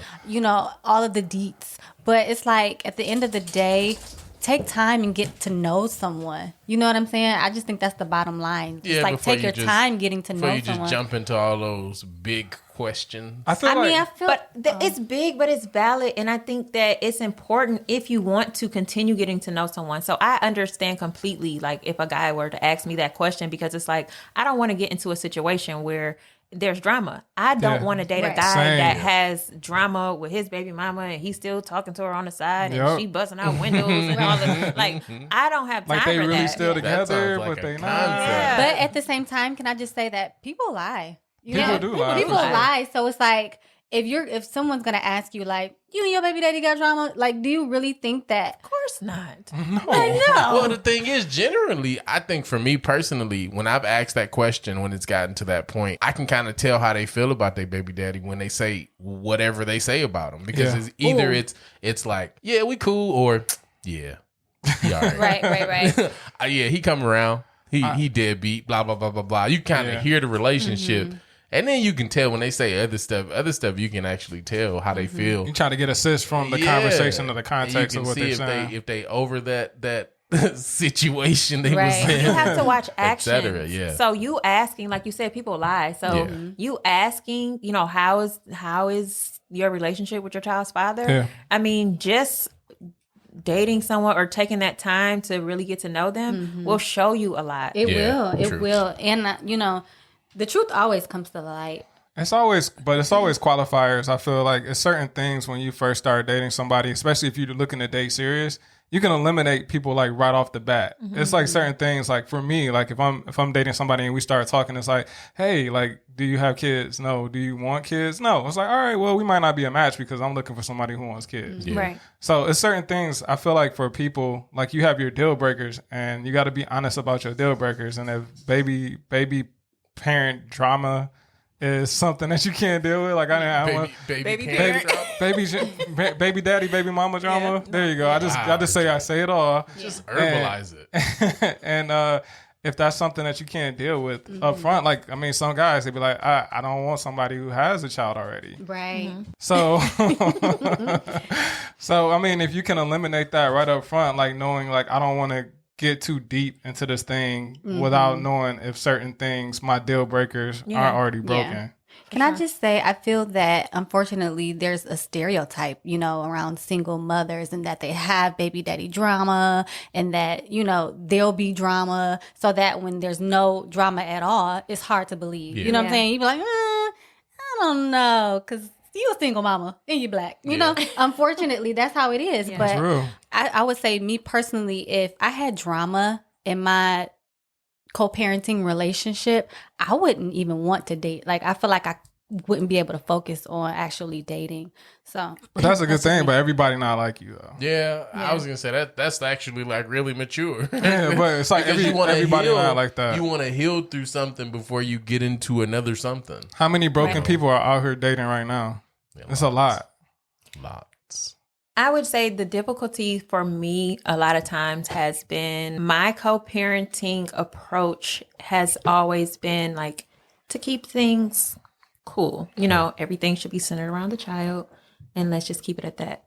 Speaker 3: all of the deets. But it's like, at the end of the day, take time and get to know someone. You know what I'm saying? I just think that's the bottom line.
Speaker 2: Yeah,
Speaker 3: It's like,
Speaker 2: before
Speaker 3: take
Speaker 2: you
Speaker 3: your
Speaker 2: just-
Speaker 3: time getting to
Speaker 2: Before
Speaker 3: know
Speaker 2: you just
Speaker 3: someone.
Speaker 2: jump into all those big questions.
Speaker 1: I feel
Speaker 3: I
Speaker 1: like
Speaker 3: mean, I feel...
Speaker 4: But it's big, but it's valid. And I think that it's important if you want to continue getting to know someone. So I understand completely, like, if a guy were to ask me that question, because it's like, I don't want to get into a situation where there's drama. I don't
Speaker 1: Yeah.
Speaker 4: want to date a
Speaker 3: Right.
Speaker 4: guy
Speaker 1: Same.
Speaker 4: that has drama with his baby mama and he's still talking to her on the side
Speaker 1: Yup.
Speaker 4: and she busting out windows and all that. Like, I don't have time
Speaker 1: like they
Speaker 4: for
Speaker 1: really
Speaker 4: that.
Speaker 1: still
Speaker 2: That
Speaker 1: together,
Speaker 2: sounds like
Speaker 1: but
Speaker 2: a
Speaker 1: they not.
Speaker 2: concept.
Speaker 4: Yeah.
Speaker 3: But at the same time, can I just say that people lie?
Speaker 1: People do lie,
Speaker 3: People
Speaker 1: for sure.
Speaker 3: lie. So it's like, if someone's gonna ask you, like, you and your baby daddy got drama, like, do you really think that?
Speaker 4: Of course not.
Speaker 2: Well, the thing is, generally, I think for me personally, when I've asked that question, when it's gotten to that point, I can kind of tell how they feel about their baby daddy when they say whatever they say about him, because
Speaker 1: Yeah.
Speaker 2: it's either
Speaker 3: Ooh.
Speaker 2: it's like, yeah, we cool, or yeah, he all right.
Speaker 4: Right.
Speaker 2: Yeah, he come around, he deadbeat, blah blah blah blah blah. You kind of
Speaker 1: Yeah.
Speaker 2: hear the relationship. And then you can tell when they say other stuff, you can actually tell how they feel.
Speaker 1: You try to get assist from the
Speaker 2: Yeah.
Speaker 1: conversation or the
Speaker 2: And
Speaker 1: context
Speaker 2: you
Speaker 1: of
Speaker 2: can
Speaker 1: what
Speaker 2: see
Speaker 1: they're
Speaker 2: if
Speaker 1: saying.
Speaker 2: if they over that situation they was
Speaker 3: Right.
Speaker 2: in.
Speaker 4: You have to watch
Speaker 2: Et
Speaker 4: actions.
Speaker 2: cetera, yeah.
Speaker 4: So you asking, like you said, people lie. So
Speaker 2: Yeah.
Speaker 4: you asking, how is your relationship with your child's father?
Speaker 1: Yeah.
Speaker 4: I mean, just dating someone or taking that time to really get to know them will show you a lot.
Speaker 3: It
Speaker 2: Yeah,
Speaker 3: will. It
Speaker 2: truth.
Speaker 3: will. And the truth always comes to the light.
Speaker 1: It's always qualifiers. I feel like it's certain things when you first start dating somebody, especially if you're looking to date serious, you can eliminate people like right off the bat. It's like certain things. Like for me, like if I'm dating somebody and we start talking, it's like, hey, like, do you have kids? No. Do you want kids? No. It's like, all right, well, we might not be a match because I'm looking for somebody who wants kids.
Speaker 2: Yeah.
Speaker 4: Right.
Speaker 1: So it's certain things I feel like for people, like you have your deal breakers and you got to be honest about your deal breakers. And if baby parent drama is something that you can't deal with, like I want
Speaker 2: Baby
Speaker 4: parent.
Speaker 1: baby daddy, baby mama drama. There you go. I just say it all.
Speaker 2: Just herbalize it.
Speaker 1: And if that's something that you can't deal with up front, like, I mean, some guys, they be like, I don't want somebody who has a child already.
Speaker 3: Right.
Speaker 1: So, so I mean, if you can eliminate that right up front, like knowing, like, I don't want to get too deep into this thing without knowing if certain things, my deal breakers, are already broken.
Speaker 3: Can I just say, I feel that unfortunately there's a stereotype, around single mothers and that they have baby daddy drama and that, there'll be drama so that when there's no drama at all, it's hard to believe. You know what I'm
Speaker 4: Yeah.
Speaker 3: saying? You be like, I don't know, because you a single mama and you black. You know, unfortunately, that's how it is.
Speaker 4: Yeah.
Speaker 3: But
Speaker 1: It's real.
Speaker 3: I would say, me personally, if I had drama in my co-parenting relationship, I wouldn't even want to date. Like, I feel like I wouldn't be able to focus on actually dating. So
Speaker 1: But that's a good thing, but everybody not like you, though.
Speaker 2: Yeah, I was gonna say that's actually like really mature.
Speaker 1: Yeah, but it's like
Speaker 2: Because you wanna
Speaker 1: everybody
Speaker 2: heal,
Speaker 1: not like that.
Speaker 2: You want to heal through something before you get into another something.
Speaker 1: How many broken
Speaker 4: Right.
Speaker 1: people are out here dating right now?
Speaker 2: Yeah,
Speaker 1: It's a lot.
Speaker 2: Lots.
Speaker 4: I would say the difficulty for me a lot of times has been my co-parenting approach has always been like to keep things cool. Everything should be centered around the child and let's just keep it at that.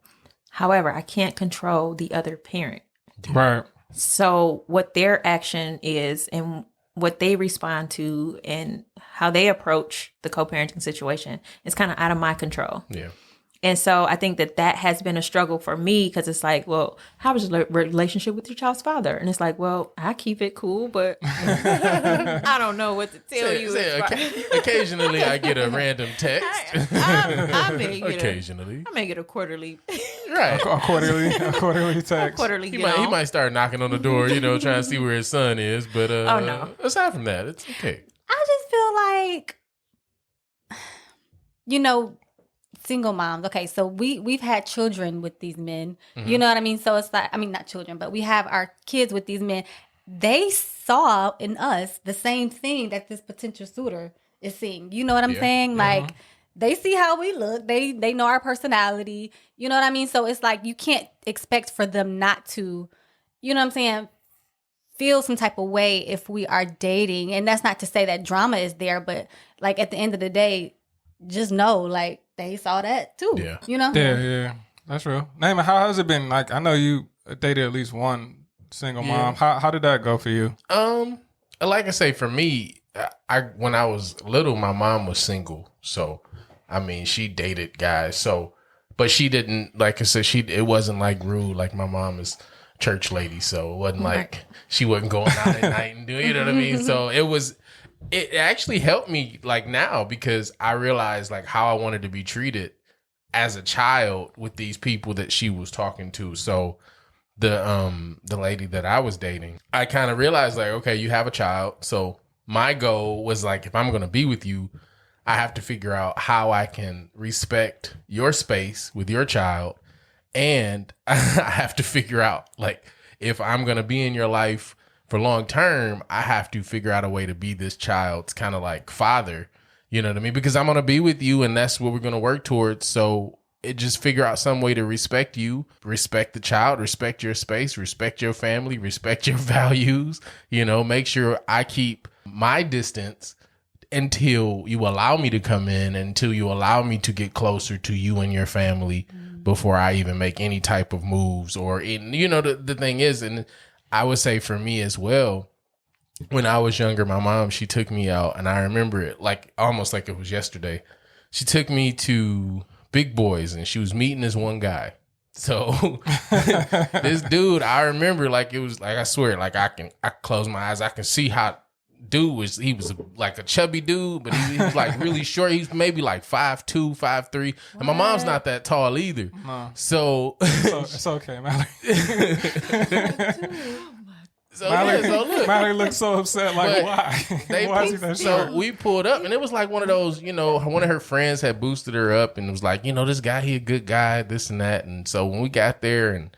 Speaker 4: However, I can't control the other parent.
Speaker 1: Right.
Speaker 4: So what their action is and what they respond to and how they approach the co-parenting situation is kind of out of my control.
Speaker 2: Yeah.
Speaker 4: And so I think that has been a struggle for me because it's like, well, how was your relationship with your child's father? And it's like, well, I keep it cool, but I don't know what to tell you.
Speaker 2: Occasionally I get a random text.
Speaker 4: I may get
Speaker 2: Occasionally.
Speaker 4: I may get a quarterly.
Speaker 2: Right.
Speaker 1: A quarterly text.
Speaker 4: Quarterly,
Speaker 2: He might start knocking on the door, trying to see where his son is. But
Speaker 4: Oh, no.
Speaker 2: aside from that, it's okay.
Speaker 3: I just feel like, single moms. Okay, so we've had children with these men. You know what I mean? So it's like, I mean, not children, but we have our kids with these men. They saw in us the same thing that this potential suitor is seeing. You know what I'm saying? Like, they see how we look. They know our personality. You know what I mean? So it's like, you can't expect for them not to, you know what I'm saying, feel some type of way if we are dating. And that's not to say that drama is there, but like at the end of the day, just know, like, they saw that too.
Speaker 2: Yeah.
Speaker 1: Yeah, that's real. Naima, how has it been? Like, I know you dated at least one single mom. How did that go for you?
Speaker 2: Like I say, for me, when I was little, my mom was single, so I mean, she dated guys. So, but she didn't, like I said, it wasn't like rude. Like my mom is church lady, so it wasn't like she wasn't going out at night and doing, you know what I mean? So it actually helped me like now because I realized like how I wanted to be treated as a child with these people that she was talking to. So the lady that I was dating, I kind of realized like, okay, you have a child. So my goal was like, if I'm going to be with you, I have to figure out how I can respect your space with your child. And I have to figure out like, if I'm going to be in your life for long term, I have to figure out a way to be this child's kind of like father, you know what I mean? Because I'm going to be with you and that's what we're going to work towards. So just figure out some way to respect you, respect the child, respect your space, respect your family, respect your values, make sure I keep my distance until you allow me to come in, until you allow me to get closer to you and your family before I even make any type of moves the thing is, and I would say for me as well, when I was younger, my mom, she took me out and I remember it like almost like it was yesterday. She took me to Big Boys and she was meeting this one guy. So this dude, I remember like it was like, I swear, like I close my eyes. I can see how he was like a chubby dude, but he was like really short. He's maybe like 5'2", 5'3". And my mom's not that tall either.
Speaker 1: No.
Speaker 2: So
Speaker 1: It's okay, Mallory.
Speaker 2: Look.
Speaker 1: Mallory looked so upset. Like, why? Why is he that short?
Speaker 2: So we pulled up, and it was like one of those, one of her friends had boosted her up, and it was like, this guy, he a good guy, this and that. And so when we got there,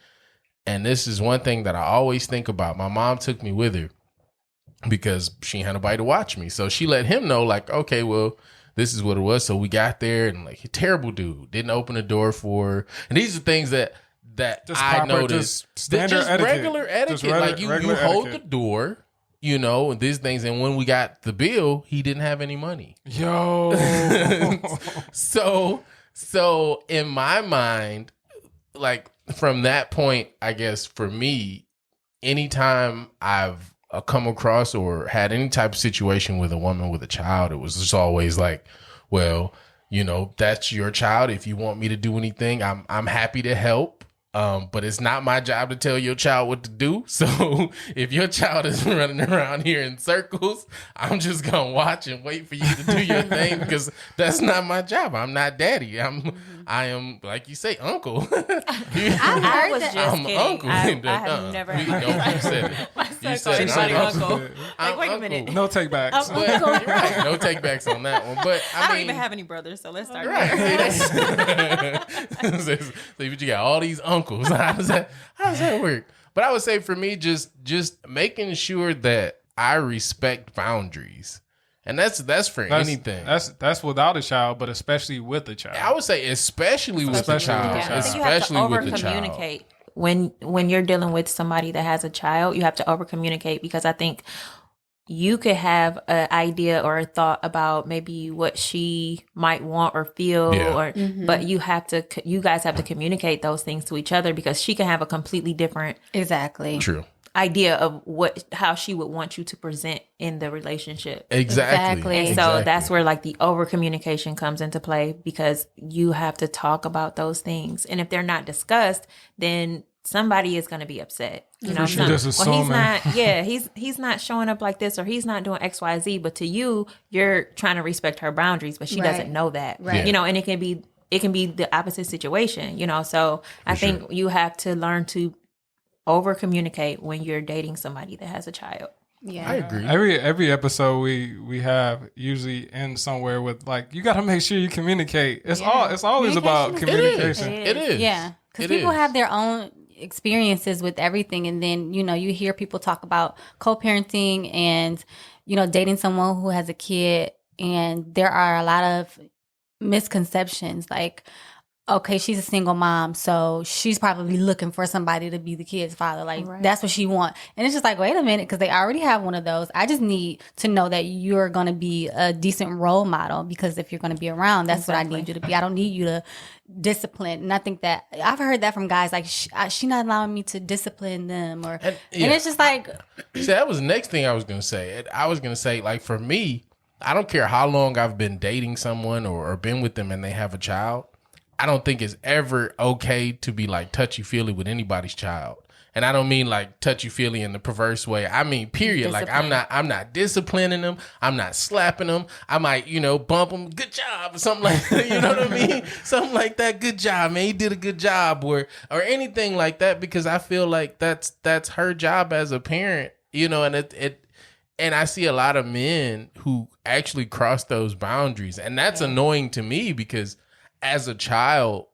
Speaker 2: and this is one thing that I always think about. My mom took me with her because she had nobody to watch me. So she let him know, like, okay, well, this is what it was. So we got there, and like, a terrible dude, didn't open the door for her. And these are things that
Speaker 1: Just
Speaker 2: I
Speaker 1: proper,
Speaker 2: noticed.
Speaker 1: just standard etiquette.
Speaker 2: Regular etiquette. Like you hold the door, and these things. And when we got the bill, he didn't have any money.
Speaker 1: Yo.
Speaker 2: So in my mind, like from that point, I guess for me, anytime I've come across or had any type of situation with a woman with a child, it was just always like, well, that's your child. If you want me to do anything, I'm happy to help. But it's not my job to tell your child what to do. So if your child is running around here in circles, I'm just going to watch and wait for you to do your thing because that's not my job. I'm not daddy. I am, like you say, uncle.
Speaker 4: I was just
Speaker 2: I'm
Speaker 4: kidding.
Speaker 2: uncle.
Speaker 4: I have never had
Speaker 2: You said it. You said
Speaker 4: anybody
Speaker 2: I'm
Speaker 4: uncle.
Speaker 2: I'm
Speaker 4: Like, wait a
Speaker 2: uncle.
Speaker 4: minute.
Speaker 1: No take backs.
Speaker 2: But, you're right. No take backs on that one. But
Speaker 4: I don't even have any brothers, so let's start
Speaker 2: right.
Speaker 4: there.
Speaker 2: So you got all these uncles. How does that work? But I would say for me, just making sure that I respect boundaries. And that's for anything.
Speaker 1: That's without a child, but especially with a child.
Speaker 2: I would say especially with the child.
Speaker 4: Yeah. I think you have to
Speaker 2: Especially with the child.
Speaker 4: over-communicate. When you're dealing with somebody that has a child, you have to over-communicate because I think you could have an idea or a thought about maybe what she might want or feel, but you guys have to communicate those things to each other because she can have a completely different
Speaker 3: Exactly.
Speaker 2: True.
Speaker 4: idea of how she would want you to present in the relationship.
Speaker 2: Exactly.
Speaker 4: And so that's where like the over communication comes into play, because you have to talk about those things. And if they're not discussed, then somebody is going to be upset. You know,
Speaker 1: sure. Just
Speaker 4: he's
Speaker 1: assuming.
Speaker 4: not, he's not showing up like this, or he's not doing X, Y, Z. But to you, you're trying to respect her boundaries, but she doesn't know that.
Speaker 3: Right.
Speaker 4: You know, and it can be the opposite situation, you know. So I think you have to learn to over communicate when you're dating somebody that has a child.
Speaker 3: Yeah.
Speaker 2: I agree.
Speaker 1: Every episode we have usually ends somewhere with like, you got to make sure you communicate. It's always about communication.
Speaker 2: It is.
Speaker 3: Yeah. Because
Speaker 2: It
Speaker 3: people
Speaker 2: is.
Speaker 3: have their own experiences with everything. And then, you know, you hear people talk about co-parenting and, you know, dating someone who has a kid. And there are a lot of misconceptions like, okay, she's a single mom, so she's probably looking for somebody to be the kid's father. Like, that's what she wants. And it's just like, wait a minute, because they already have one of those. I just need to know that you're going to be a decent role model, because if you're going to be around, that's what I need you to be. I don't need you to discipline. And I think that I've heard that from guys, like, she's not allowing me to discipline them. And it's just like...
Speaker 2: See, that was the next thing I was going to say. I was going to say, like, for me, I don't care how long I've been dating someone or been with them and they have a child. I don't think it's ever okay to be like touchy-feely with anybody's child. And I don't mean like touchy-feely in the perverse way. I mean, period. Like, I'm not disciplining them. I'm not slapping them. I might, you know, bump them. Good job. Or something like that. You know what I mean? Something like that. Good job, man. You did a good job. Or anything like that, because I feel like that's her job as a parent, you know, and I see a lot of men who actually cross those boundaries. And that's annoying to me, because as a child,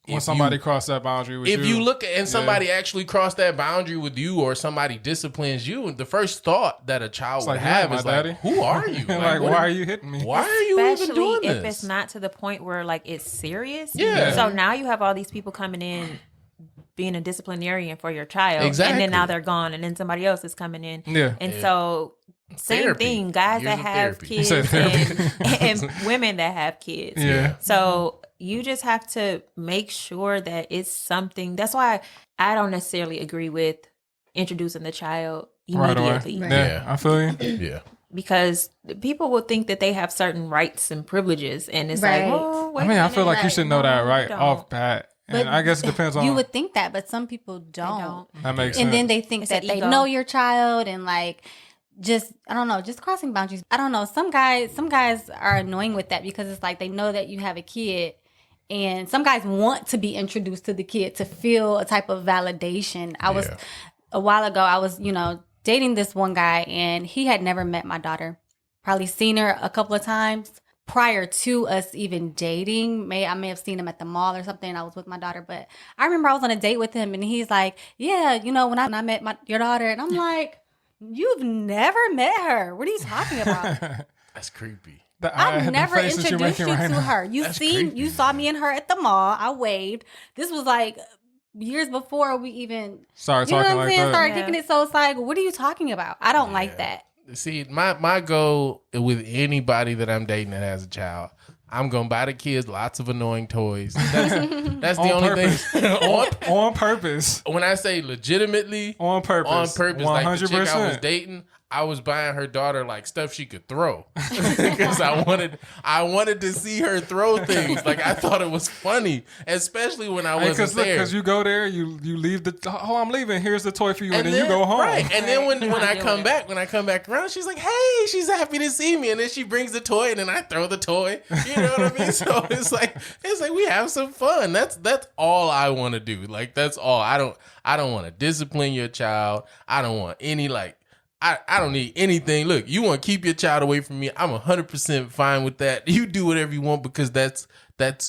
Speaker 1: When somebody crossed that boundary with you.
Speaker 2: if you look at and somebody actually crossed that boundary with you, or somebody disciplines you, the first thought that a child would
Speaker 1: like,
Speaker 2: have
Speaker 1: "You're
Speaker 2: is
Speaker 1: my daddy."
Speaker 2: like, "Who are you?
Speaker 1: like,
Speaker 2: what
Speaker 1: why are you hitting me?
Speaker 2: Why are you even doing
Speaker 4: Especially if
Speaker 2: this?"
Speaker 4: it's not to the point where like it's serious.
Speaker 2: Yeah.
Speaker 4: So now you have all these people coming in being a disciplinarian for your child.
Speaker 2: Exactly.
Speaker 4: And then now they're gone, and then somebody else is coming in.
Speaker 1: Yeah.
Speaker 4: And so same
Speaker 2: Therapy.
Speaker 4: thing, guys
Speaker 2: Years
Speaker 4: that
Speaker 2: of
Speaker 4: have
Speaker 2: therapy.
Speaker 4: kids
Speaker 1: You said
Speaker 4: and women that have kids.
Speaker 1: Yeah.
Speaker 4: So you just have to make sure that it's something. That's why I don't necessarily agree with introducing the child
Speaker 1: Right away.
Speaker 4: immediately.
Speaker 1: Yeah, I feel you.
Speaker 2: Yeah.
Speaker 4: Because people will think that they have certain rights and privileges, and it's
Speaker 3: Right.
Speaker 4: like, oh, wait
Speaker 1: I mean,
Speaker 4: a
Speaker 1: I feel
Speaker 4: minute,
Speaker 1: like you should know that
Speaker 4: no,
Speaker 1: right
Speaker 4: you don't.
Speaker 1: off bat. And I guess it depends on...
Speaker 3: You would think that, but some people don't.
Speaker 1: That makes
Speaker 3: And
Speaker 1: sense.
Speaker 3: then they think
Speaker 4: It's
Speaker 3: that
Speaker 4: an
Speaker 3: they
Speaker 4: ego.
Speaker 3: know your child, and like, just, I don't know, just crossing boundaries. I don't know. Some guys are annoying with that, because it's like they know that you have a kid, and some guys want to be introduced to the kid to feel a type of validation. A while ago, I was, you know, dating this one guy, and he had never met my daughter. Probably seen her a couple of times prior to us even dating. I may have seen him at the mall or something. I was with my daughter, but I remember I was on a date with him, and he's like, "Yeah, you know, when I met your daughter," and I'm like, "You've never met her. What are you talking about?
Speaker 2: That's creepy.
Speaker 3: I've never
Speaker 1: the face that you're
Speaker 3: introduced you
Speaker 1: making right
Speaker 3: to
Speaker 1: now.
Speaker 3: her. You saw me and her at the mall. I waved. This was like years before we even
Speaker 1: Start
Speaker 3: you know
Speaker 1: talking
Speaker 3: what I'm
Speaker 1: like
Speaker 3: saying?
Speaker 1: that.
Speaker 3: Started kicking it. So it's like, what are you talking about? I don't like that.
Speaker 2: See, my goal with anybody that I'm dating that has a child, I'm gonna buy the kids lots of annoying toys. That's the
Speaker 1: On
Speaker 2: only
Speaker 1: purpose.
Speaker 2: thing.
Speaker 1: on purpose.
Speaker 2: When I say legitimately
Speaker 1: On purpose.
Speaker 2: on purpose, like the chick I was
Speaker 1: 100%.
Speaker 2: dating, I was buying her daughter like stuff she could throw because I wanted to see her throw things. Like, I thought it was funny, especially when I wasn't there.
Speaker 1: Because you go there, you leave I'm leaving. Here's the toy for you, and then you go home.
Speaker 2: Right. And then when I
Speaker 4: do
Speaker 2: come
Speaker 4: it.
Speaker 2: back, around, she's like, "Hey," she's happy to see me, and then she brings the toy, and then I throw the toy. You know what I mean? So it's like we have some fun. That's all I want to do. Like, that's all. I don't want to discipline your child. I don't want any I don't need anything. Look, you want to keep your child away from me, I'm 100% fine with that. You do whatever you want, because that's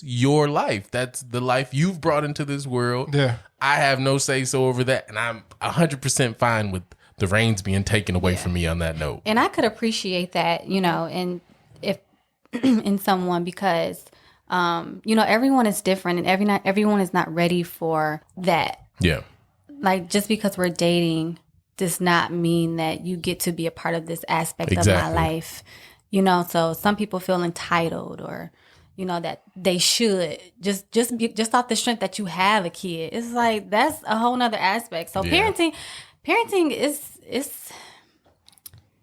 Speaker 2: your life. That's the life you've brought into this world.
Speaker 1: Yeah.
Speaker 2: I have no say-so over that, and I'm 100% fine with the reins being taken away from me on that note.
Speaker 3: And I could appreciate that, you know, and if in someone, because you know, everyone is different, and everyone is not ready for that.
Speaker 2: Yeah.
Speaker 3: Like, just because we're dating does not mean that you get to be a part of this aspect of
Speaker 2: Exactly.
Speaker 3: my life. You know, so some people feel entitled, or, you know, that they should just off the strength that you have a kid. It's like, that's a whole nother aspect. So
Speaker 2: Yeah.
Speaker 3: parenting is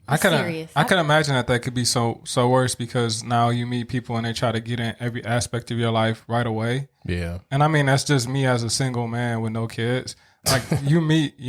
Speaker 1: I
Speaker 3: serious.
Speaker 1: can imagine that could be so worse because now you meet people and they try to get in every aspect of your life right away.
Speaker 2: Yeah.
Speaker 1: And I mean, that's just me as a single man with no kids. Like you meet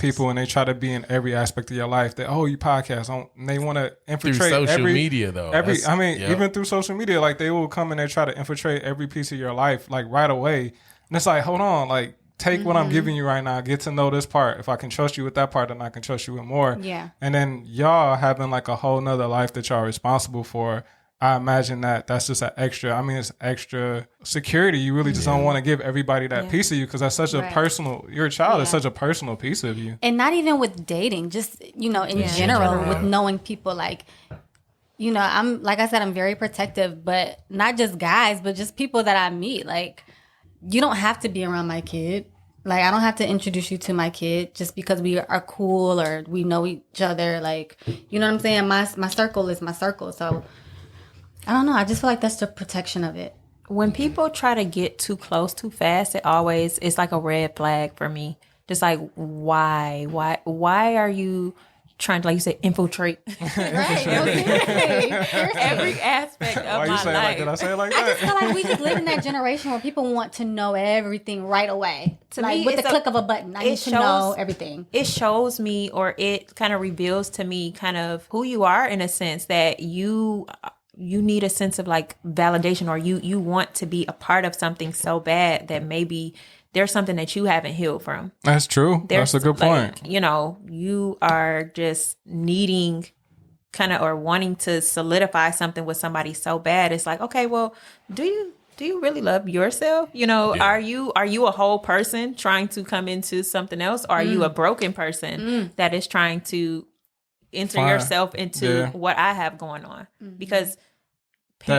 Speaker 1: people and they try to be in every aspect of your life. That you podcast, and they want to infiltrate
Speaker 2: Through social
Speaker 1: every
Speaker 2: media though.
Speaker 1: Even through social media, like they will come and they try to infiltrate every piece of your life like right away. And it's like, hold on, like take what I'm giving you right now, get to know this part. If I can trust you with that part, then I can trust you with more.
Speaker 3: Yeah.
Speaker 1: And then y'all having like a whole nother life that y'all are responsible for. I imagine that's just an extra. I mean, it's extra security. You really just don't want to give everybody that piece of you because that's such a personal. Your child is such a personal piece of you.
Speaker 3: And not even with dating, just in general, with knowing people. Like, I'm like I said, I'm very protective, but not just guys, but just people that I meet. Like, you don't have to be around my kid. Like, I don't have to introduce you to my kid just because we are cool or we know each other. Like, you know what I'm saying? My circle is my circle, so. I don't know. I just feel like that's the protection of it.
Speaker 4: When people try to get too close too fast, it's like a red flag for me. Just like, why are you trying to, like you said, infiltrate every aspect of
Speaker 1: Why
Speaker 4: my
Speaker 1: you say
Speaker 4: life?
Speaker 1: like that? I say it like
Speaker 3: I
Speaker 1: that.
Speaker 3: just feel like we just live in that generation where people want to know everything right away.
Speaker 4: To
Speaker 3: like
Speaker 4: me,
Speaker 3: with the
Speaker 4: it's
Speaker 3: click of a button, I need to know everything.
Speaker 4: It shows me, or it kind of reveals to me kind of who you are in a sense that you need a sense of like validation, or you want to be a part of something so bad that maybe there's something that you haven't healed from.
Speaker 1: That's true. That's a good point.
Speaker 4: You are just needing kind of or wanting to solidify something with somebody so bad. It's like, okay, well, do you really love yourself? Are you a whole person trying to come into something else? Or are you a broken person that is trying to enter yourself into what I have going on? Because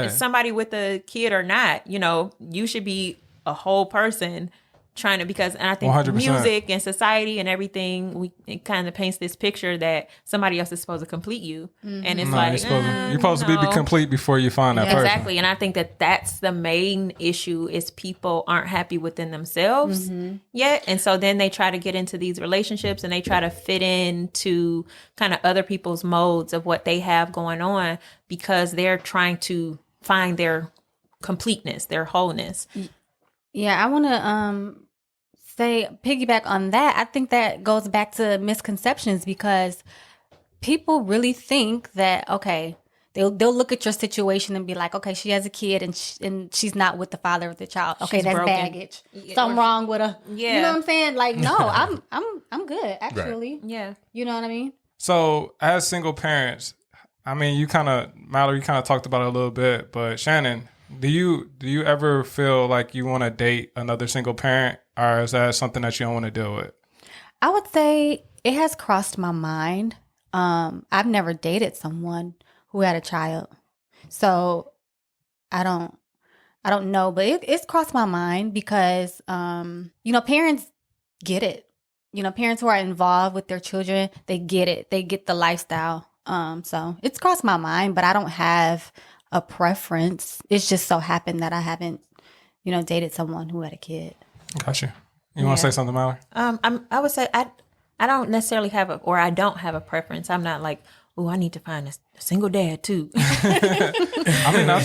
Speaker 4: somebody with a kid or not, you should be a whole person trying to, because, and I think
Speaker 1: 100%.
Speaker 4: music and society and everything, it kind of paints this picture that somebody else is supposed to complete you. And it's
Speaker 1: you're supposed to be complete before you find that person.
Speaker 4: Exactly. And I think that's the main issue is people aren't happy within themselves yet. And so then they try to get into these relationships and they try to fit into kind of other people's modes of what they have going on because they're trying to find their completeness, their wholeness.
Speaker 3: Yeah, I want to piggyback on that. I think that goes back to misconceptions because people really think that, okay, they'll look at your situation and be like, okay, she has a kid and she's not with the father of the child. Okay,
Speaker 4: She's
Speaker 3: that's
Speaker 4: broken.
Speaker 3: baggage. Something wrong with her.
Speaker 4: Yeah.
Speaker 3: You know what I'm saying? Like, no, I'm good actually.
Speaker 2: Right.
Speaker 4: Yeah.
Speaker 3: You know what I mean?
Speaker 1: So as single parents, I mean, Mallory kind of talked about it a little bit, but Shannon, do you ever feel like you want to date another single parent, or is that something that you don't want to deal with?
Speaker 3: I would say it has crossed my mind. I've never dated someone who had a child, so I don't know, but it's crossed my mind because parents get it. Parents who are involved with their children, they get it. They get the lifestyle. So it's crossed my mind, but I don't have a preference. It's just so happened that I haven't, dated someone who had a kid.
Speaker 1: Gotcha. You want to say something, Mallory?
Speaker 4: I would say I don't necessarily I don't have a preference. I'm not like, oh, I need to find a single dad too.
Speaker 1: I mean, I've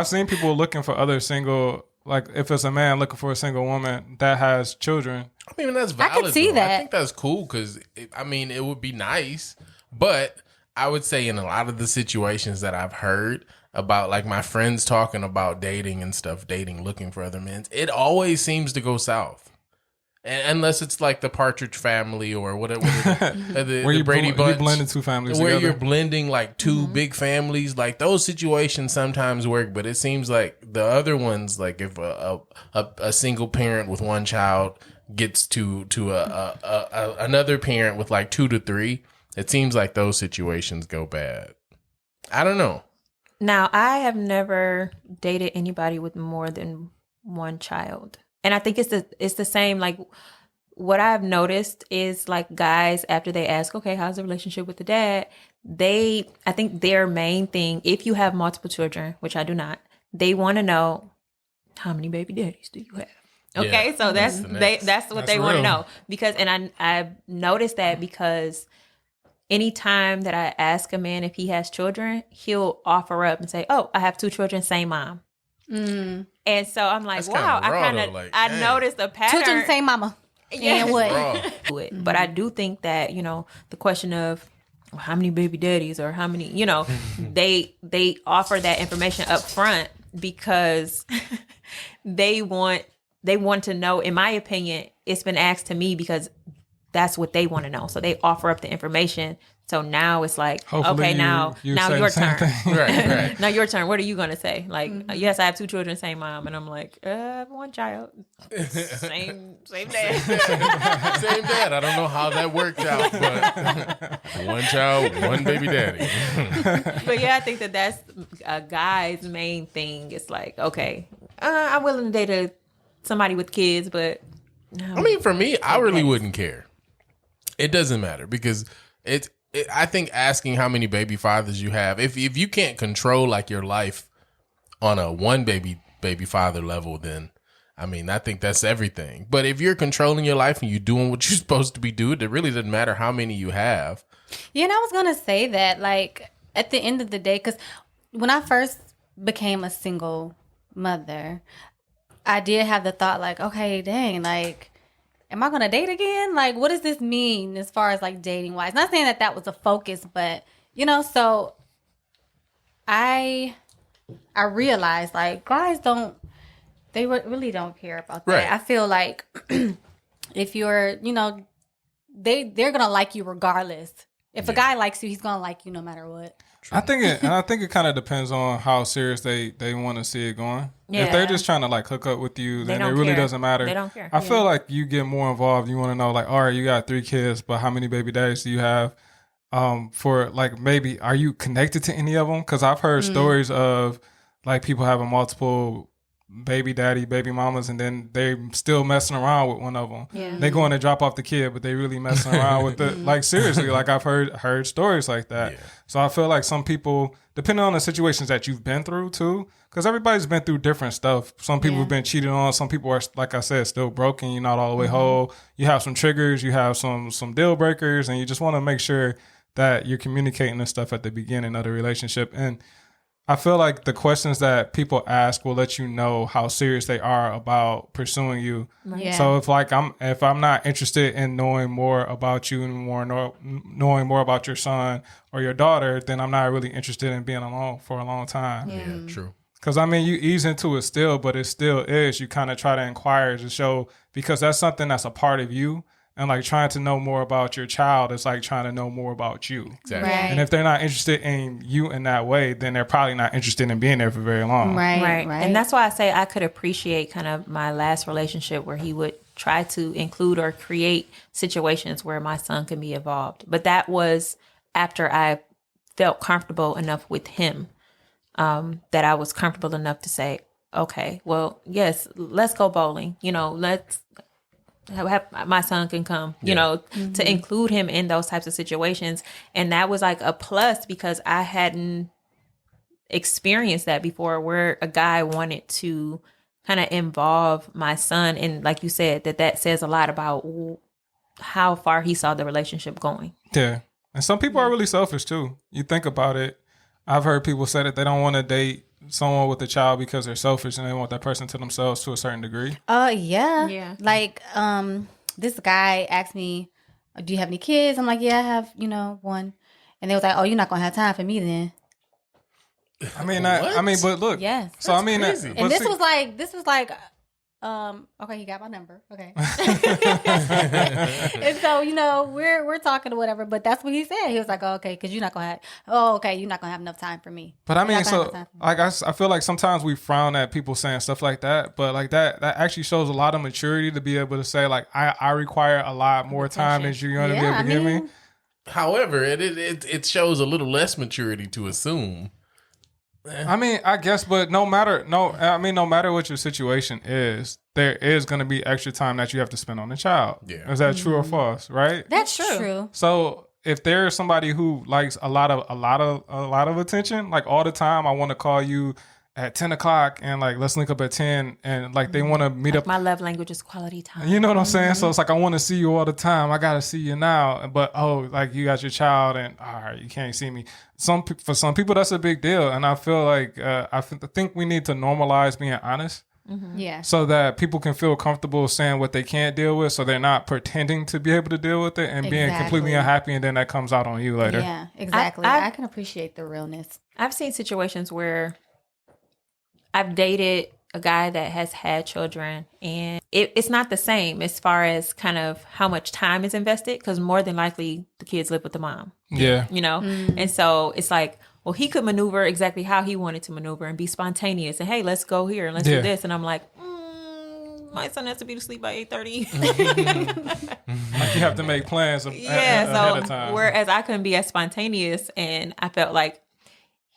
Speaker 1: seen people looking for other single, like if it's a man looking for a single woman that has children.
Speaker 2: I mean, that's valid.
Speaker 3: I can see that.
Speaker 2: I think that's cool because, it would be nice. But I would say in a lot of the situations that I've heard about, like my friends talking about dating and stuff, looking for other men, it always seems to go south. Unless it's like the Partridge Family or whatever, the Brady Bunch.
Speaker 1: You blending two families
Speaker 2: where
Speaker 1: together.
Speaker 2: you're blending like two big families. Like those situations sometimes work, but it seems like the other ones, like if a single parent with one child gets to another parent with like 2 to 3, it seems like those situations go bad. I don't know.
Speaker 4: Now, I have never dated anybody with more than one child. And I think it's the same. Like what I've noticed is like guys, after they ask, okay, how's the relationship with the dad? I think their main thing, if you have multiple children, which I do not, they want to know how many baby daddies do you have? Okay,
Speaker 2: Yeah,
Speaker 4: so that's
Speaker 2: the next.
Speaker 4: that's what
Speaker 1: That's
Speaker 4: they want to
Speaker 1: real.
Speaker 4: know. Because and I noticed that because anytime that I ask a man if he has children, he'll offer up and say, "Oh, I have 2 children, same mom."
Speaker 3: Mm.
Speaker 4: And so I'm like,
Speaker 2: That's
Speaker 4: wow,
Speaker 2: kinda
Speaker 4: I
Speaker 2: raw,
Speaker 4: kind
Speaker 2: though,
Speaker 4: of
Speaker 2: like,
Speaker 4: I
Speaker 2: dang.
Speaker 4: noticed a pattern.
Speaker 3: Children, the same mama.
Speaker 4: Yeah.
Speaker 3: And what?
Speaker 2: Raw.
Speaker 4: Do it. But I do think that, the question of how many baby daddies or how many, they offer that information up front because they want to know. In my opinion, it's been asked to me because that's what they want to know. So they offer up the information. So now it's like,
Speaker 1: Hopefully
Speaker 4: okay,
Speaker 1: you
Speaker 4: now
Speaker 1: say
Speaker 4: your
Speaker 1: the same
Speaker 4: turn.
Speaker 1: thing.
Speaker 2: Right.
Speaker 4: Now your turn. What are you gonna say? Like, yes, I have 2 children, same mom, and I'm like, I have 1 child, same dad.
Speaker 2: Same dad. I don't know how that worked out, but 1 child, 1 baby daddy.
Speaker 4: But yeah, I think that's a guy's main thing. It's like, okay, I'm willing to date somebody with kids, but
Speaker 2: I mean, for me, I really wouldn't care. It doesn't matter because I think asking how many baby fathers you have, if you can't control like your life on a 1 baby father level, then I mean, I think that's everything. But if you're controlling your life and you're doing what you're supposed to be doing, it really doesn't matter how many you have.
Speaker 3: Yeah, and I was gonna say that, like, at the end of the day, because when I first became a single mother, I did have the thought, like, okay, dang, like, am I gonna date again? Like, what does this mean as far as like dating wise? Not saying that was a focus, but so I realized like guys really don't care about that.
Speaker 2: Right.
Speaker 3: I feel like if you're, they're gonna like you regardless. If a guy likes you, he's gonna like you no matter what.
Speaker 1: I think it kind of depends on how serious they want to see it going. If
Speaker 4: Yeah.
Speaker 1: they're just trying to like hook up with you, then it
Speaker 4: don't
Speaker 1: really
Speaker 4: care.
Speaker 1: doesn't matter.
Speaker 4: They don't care.
Speaker 1: I feel like you get more involved. You want to know like, all right, you got 3 kids, but how many baby daddies do you have? For like maybe are you connected to any of them? Because I've heard stories of like people having multiple baby daddy, baby mamas, and then they still messing around with one of them.
Speaker 4: Yeah.
Speaker 1: They going to drop off the kid, but they really messing around with the like seriously. Like I've heard stories like that.
Speaker 2: Yeah.
Speaker 1: So I feel like some people, depending on the situations that you've been through too, because everybody's been through different stuff. Some people have been cheated on. Some people are, like I said, still broken. You're not all the way whole. You have some triggers. You have some deal breakers, and you just want to make sure that you're communicating this stuff at the beginning of the relationship. And I feel like the questions that people ask will let you know how serious they are about pursuing you.
Speaker 3: Yeah.
Speaker 1: So if I'm not interested in knowing more about you and knowing more about your son or your daughter, then I'm not really interested in being alone for a long time.
Speaker 2: Yeah, true.
Speaker 1: Because I mean, you ease into it still, but it still is. You kind of try to inquire to show, because that's something that's a part of you. And like trying to know more about your child is like trying to know more about you.
Speaker 2: Exactly.
Speaker 3: Right.
Speaker 1: And if they're not interested in you in that way, then they're probably not interested in being there for very long.
Speaker 3: Right.
Speaker 4: And that's why I say I could appreciate kind of my last relationship where he would try to include or create situations where my son can be involved. But that was after I felt comfortable enough with him, that I was comfortable enough to say, okay, well, yes, let's go bowling. Let's have my son can come, to include him in those types of situations. And that was like a plus because I hadn't experienced that before, where a guy wanted to kind of involve my son. And like you said, that says a lot about how far he saw the relationship going.
Speaker 1: Yeah. And some people are really selfish too. You think about it. I've heard people say that they don't want to date someone with a child because they're selfish and they want that person to themselves to a certain degree.
Speaker 3: Yeah.
Speaker 4: Yeah.
Speaker 3: Like, this guy asked me, do you have any kids? I'm like, yeah, I have, 1. And they was like, oh, you're not going to have time for me then.
Speaker 1: I mean, but look.
Speaker 3: Yes.
Speaker 1: So, I mean,
Speaker 2: crazy.
Speaker 1: but
Speaker 3: And this
Speaker 1: see-
Speaker 3: was like, okay, he got my number. Okay. And so, we're talking or whatever, but that's what he said. He was like, oh, okay, because you're not going to have enough time for me.
Speaker 1: But I
Speaker 3: You're
Speaker 1: mean,
Speaker 3: not gonna
Speaker 1: so
Speaker 3: have enough time for me.
Speaker 1: I feel like sometimes we frown at people saying stuff like that, but like that actually shows a lot of maturity to be able to say like I require a lot more time than you're going to be able to give me.
Speaker 2: However, it shows a little less maturity to assume.
Speaker 1: I mean, I guess, but no matter what your situation is, there is going to be extra time that you have to spend on the child.
Speaker 2: Yeah.
Speaker 1: Is that true or false? Right.
Speaker 3: That's true.
Speaker 1: So if there's somebody who likes a lot of attention, like all the time, I want to call you at 10 o'clock and like, let's link up at 10 and like they want to meet up.
Speaker 4: My love language is quality time.
Speaker 1: You know what I'm saying? So it's like, I want to see you all the time. I got to see you now. But, oh, like you got your child and all right, you can't see me. For some people, that's a big deal. And I feel like, I think we need to normalize being honest.
Speaker 3: Yeah.
Speaker 1: So that people can feel comfortable saying what they can't deal with, so they're not pretending to be able to deal with it and being completely
Speaker 3: Exactly.
Speaker 1: unhappy, and then that comes out on you later.
Speaker 3: Yeah, exactly. I can appreciate the realness.
Speaker 4: I've seen situations where I've dated a guy that has had children, and it's not the same as far as kind of how much time is invested, because more than likely the kids live with the mom,
Speaker 1: Yeah.
Speaker 4: you know? And so it's like, well, he could maneuver exactly how he wanted to maneuver and be spontaneous and, hey, let's go here and let's do this. And I'm like, my son has to be to sleep by 8:30.
Speaker 1: Like you have to make plans ahead of
Speaker 4: So
Speaker 1: time.
Speaker 4: whereas I couldn't be as spontaneous, and I felt like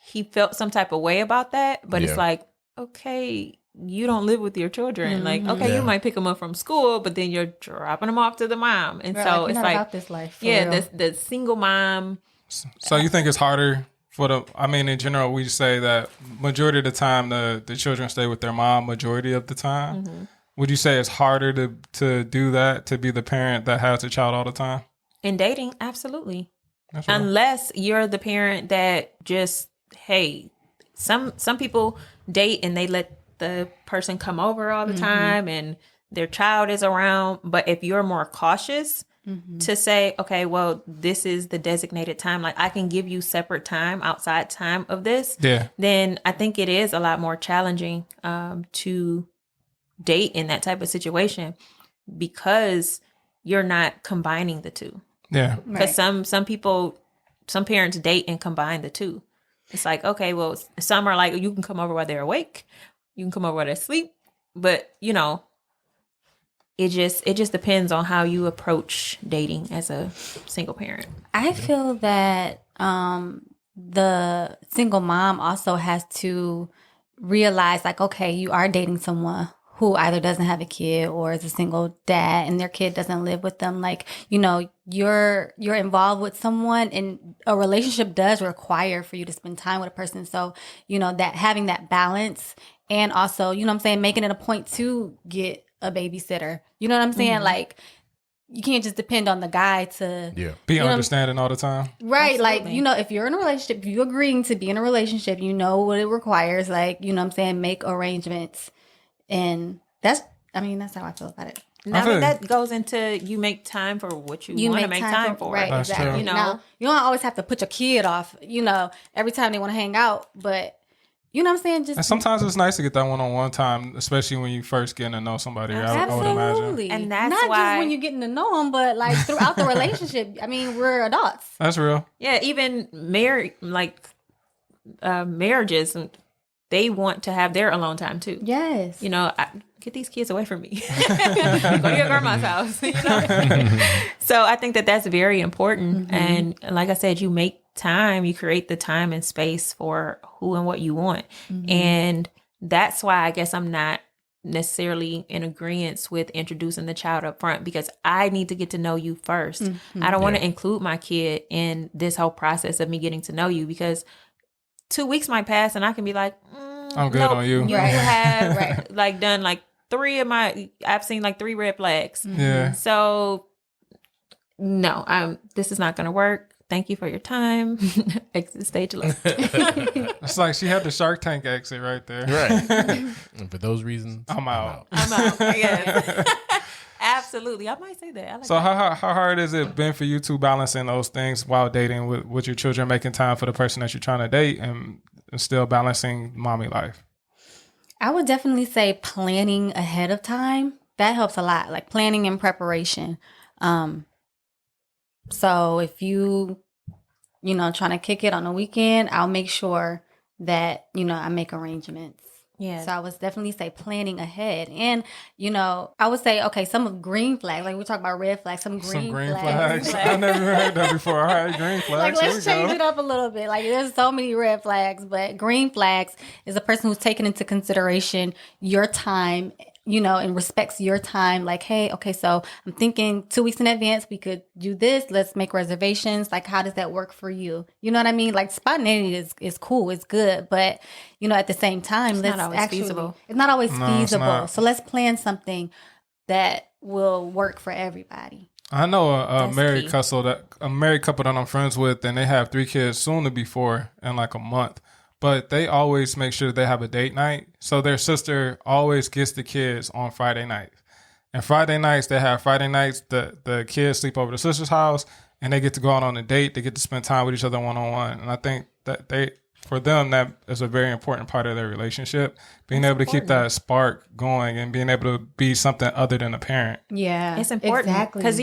Speaker 4: he felt some type of way about that, but
Speaker 2: Yeah.
Speaker 4: it's like, okay, you don't live with your children. Like, okay,
Speaker 2: Yeah.
Speaker 4: you might pick them up from school, but then you're dropping them off to the mom. And so
Speaker 3: You're
Speaker 4: it's
Speaker 3: not
Speaker 4: like,
Speaker 3: about this life. For
Speaker 4: yeah,
Speaker 3: real.
Speaker 4: the single mom.
Speaker 1: So you think it's harder in general, we say that majority of the time the children stay with their mom majority of the time.
Speaker 4: Mm-hmm.
Speaker 1: Would you say it's harder to do that, to be the parent that has a child all the time?
Speaker 4: In dating, absolutely.
Speaker 1: That's right.
Speaker 4: Unless you're the parent that just, hey, some people date and they let the person come over all the time and their child is around. But if you're more cautious to say, okay, well, this is the designated time, like I can give you separate time, outside time of this,
Speaker 1: Yeah.
Speaker 4: then I think it is a lot more challenging to date in that type of situation, because you're not combining the two.
Speaker 1: Yeah.
Speaker 4: Because some parents date and combine the two. It's like, okay, well, some are like, you can come over while they're awake, you can come over while they're asleep, but you know, it just depends on how you approach dating as a single parent.
Speaker 3: I feel that the single mom also has to realize, like, okay, you are dating someone who either doesn't have a kid or is a single dad and their kid doesn't live with them. Like, you know, you're involved with someone, and a relationship does require for you to spend time with a person. So, you know, that having that balance, and also, you know what I'm saying, making it a point to get a babysitter. You know what I'm saying? Like, you can't just depend on the guy to
Speaker 1: Be
Speaker 3: know,
Speaker 1: understanding all the time.
Speaker 3: right. Like,
Speaker 4: Absolutely.
Speaker 3: you know, if you're in a relationship, if you're agreeing to be in a relationship, you know what it requires. Like, you know what I'm saying, make arrangements. And that's how I feel about it.
Speaker 4: Now
Speaker 1: feel-
Speaker 4: that goes into, you make time for what you want to make time for.
Speaker 3: Right,
Speaker 1: That's
Speaker 3: exactly.
Speaker 1: true.
Speaker 4: You know?
Speaker 3: Now, you don't always have to put your kid off, you know, every time they want to hang out, but you know what I'm saying? Just
Speaker 1: And sometimes it's nice to get that one-on-one time, especially when you first getting to know somebody. I would imagine.
Speaker 3: absolutely.
Speaker 4: And that's
Speaker 3: not
Speaker 4: why-
Speaker 3: just when you're getting to know them, but like throughout the relationship. I mean, we're adults.
Speaker 1: That's real.
Speaker 4: Yeah, even marriages, they want to have their alone time too.
Speaker 3: Yes.
Speaker 4: You know, get these kids away from me. Go to your grandma's house. You know? So I think that that's very important. And like I said, you make time, you create the time and space for who and what you want. And that's why I guess I'm not necessarily in agreement with introducing the child up front, because I need to get to know you first. I don't want to include my kid in this whole process of me getting to know you, because 2 weeks might pass and I can be like,
Speaker 1: I'm good on you.
Speaker 4: You
Speaker 3: Right.
Speaker 4: have like done like I've seen like 3 red flags.
Speaker 1: Yeah.
Speaker 4: So no, this is not going to work. Thank you for your time. Exit stage left.
Speaker 1: It's like she had the Shark Tank exit right there.
Speaker 2: Right. And for those reasons,
Speaker 1: I'm out.
Speaker 4: I'm out. Yes. Absolutely. I might say that. I like
Speaker 1: So how hard has it been for you two balancing those things while dating with your children, making time for the person that you're trying to date and still balancing mommy life?
Speaker 3: I would definitely say planning ahead of time. That helps a lot, like planning and preparation. So if you know, trying to kick it on the weekend, I'll make sure that, you know, I make arrangements.
Speaker 4: Yeah.
Speaker 3: So I would definitely say planning ahead. And, you know, I would say, okay, some green flags, like we talk about red flags, some green
Speaker 1: flags. I never heard that before. All right, green flags.
Speaker 3: Like, let's
Speaker 1: Here we
Speaker 3: change
Speaker 1: go.
Speaker 3: it up a little bit. Like, there's so many red flags, but green flags is a person who's taking into consideration your time, and respects your time. Like, hey, okay, so I'm thinking 2 weeks in advance, we could do this. Let's make reservations. Like, how does that work for you? You know what I mean? Like, spontaneity is cool. It's good. But, at the same time,
Speaker 4: not always feasible.
Speaker 3: It's not always
Speaker 1: No, it's
Speaker 3: feasible.
Speaker 1: not.
Speaker 3: So let's plan something that will work for everybody.
Speaker 1: I know a
Speaker 4: That's
Speaker 1: married
Speaker 4: key.
Speaker 1: couple that I'm friends with, and they have 3 kids, soon to be 4 in like a month. But they always make sure they have a date night. So their sister always gets the kids on Friday nights. And Friday nights, they have Friday nights, the kids sleep over the sister's house, and they get to go out on a date. They get to spend time with each other one-on-one. And I think that for them, that is a very important part of their relationship. Being able to keep that spark going and being able to be something other than a parent.
Speaker 3: Yeah.
Speaker 4: It's important
Speaker 3: Exactly.
Speaker 4: because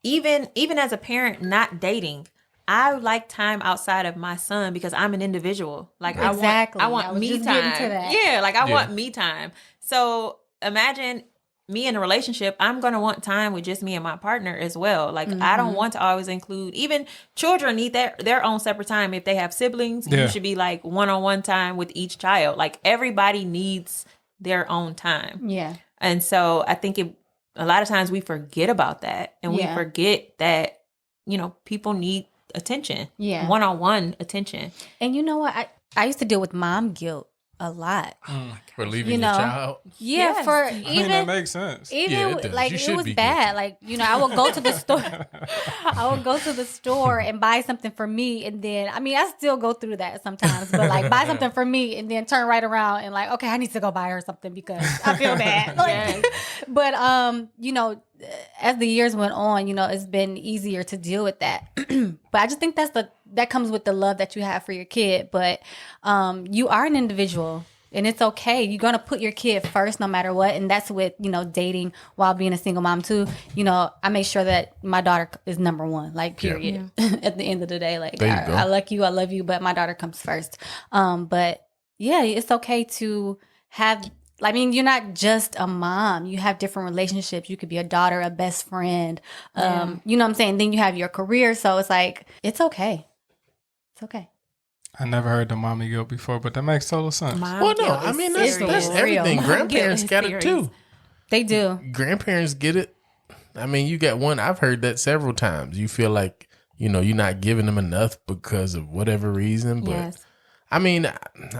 Speaker 4: even as a parent not dating, I like time outside of my son because I'm an individual. Like
Speaker 3: Exactly.
Speaker 4: I
Speaker 3: I
Speaker 4: want
Speaker 3: was
Speaker 4: me
Speaker 3: just getting
Speaker 4: time.
Speaker 3: to that.
Speaker 4: Yeah, like I
Speaker 2: Yeah.
Speaker 4: want me time. So imagine me in a relationship. I'm gonna want time with just me and my partner as well. Like I don't want to always include. Even children need their own separate time. If they have siblings,
Speaker 1: Yeah.
Speaker 4: you should be like one-on-one time with each child. Like everybody needs their own time.
Speaker 3: Yeah.
Speaker 4: And so I think a lot of times we forget about that, and we
Speaker 3: Yeah.
Speaker 4: forget that, people need attention.
Speaker 3: Yeah.
Speaker 4: One-on-one attention.
Speaker 3: And you know what? I used to deal with mom guilt a lot.
Speaker 2: For leaving
Speaker 3: You
Speaker 2: your
Speaker 3: know,
Speaker 2: child.
Speaker 3: Yeah,
Speaker 4: Yes.
Speaker 3: for
Speaker 1: I mean, that
Speaker 3: even
Speaker 1: makes sense.
Speaker 2: Yeah, it does.
Speaker 3: like
Speaker 2: You
Speaker 3: it
Speaker 2: should
Speaker 3: was
Speaker 2: be
Speaker 3: bad.
Speaker 2: guilty.
Speaker 3: Like, I would go to the store. I would go to the store and buy something for me, and then I still go through that sometimes. But like buy something for me, and then turn right around and like, okay, I need to go buy her something because I feel bad. Like,
Speaker 4: Yes.
Speaker 3: But as the years went on, it's been easier to deal with that. But I just think that comes with the love that you have for your kid. But you are an individual. And it's okay. You're going to put your kid first no matter what. And that's with, dating while being a single mom too. I make sure that my daughter is number one, like period. At the end of the day, like
Speaker 2: There you go.
Speaker 3: I like you, I love you, but my daughter comes first. But yeah, it's okay to have, you're not just a mom. You have different relationships. You could be a daughter, a best friend. You know what I'm saying? Then you have your career. So it's like, it's okay. It's okay.
Speaker 1: I never heard the mommy guilt before, but that makes total sense.
Speaker 2: Well, no, I mean that's
Speaker 3: serious.
Speaker 2: everything.
Speaker 3: Mom
Speaker 2: Grandparents
Speaker 4: guilt
Speaker 2: got
Speaker 4: is
Speaker 2: it
Speaker 4: serious.
Speaker 2: too.
Speaker 3: They do.
Speaker 2: Grandparents get it. I mean, you got one. I've heard that several times. You feel like you're not giving them enough because of whatever reason. But
Speaker 4: Yes.
Speaker 2: I mean,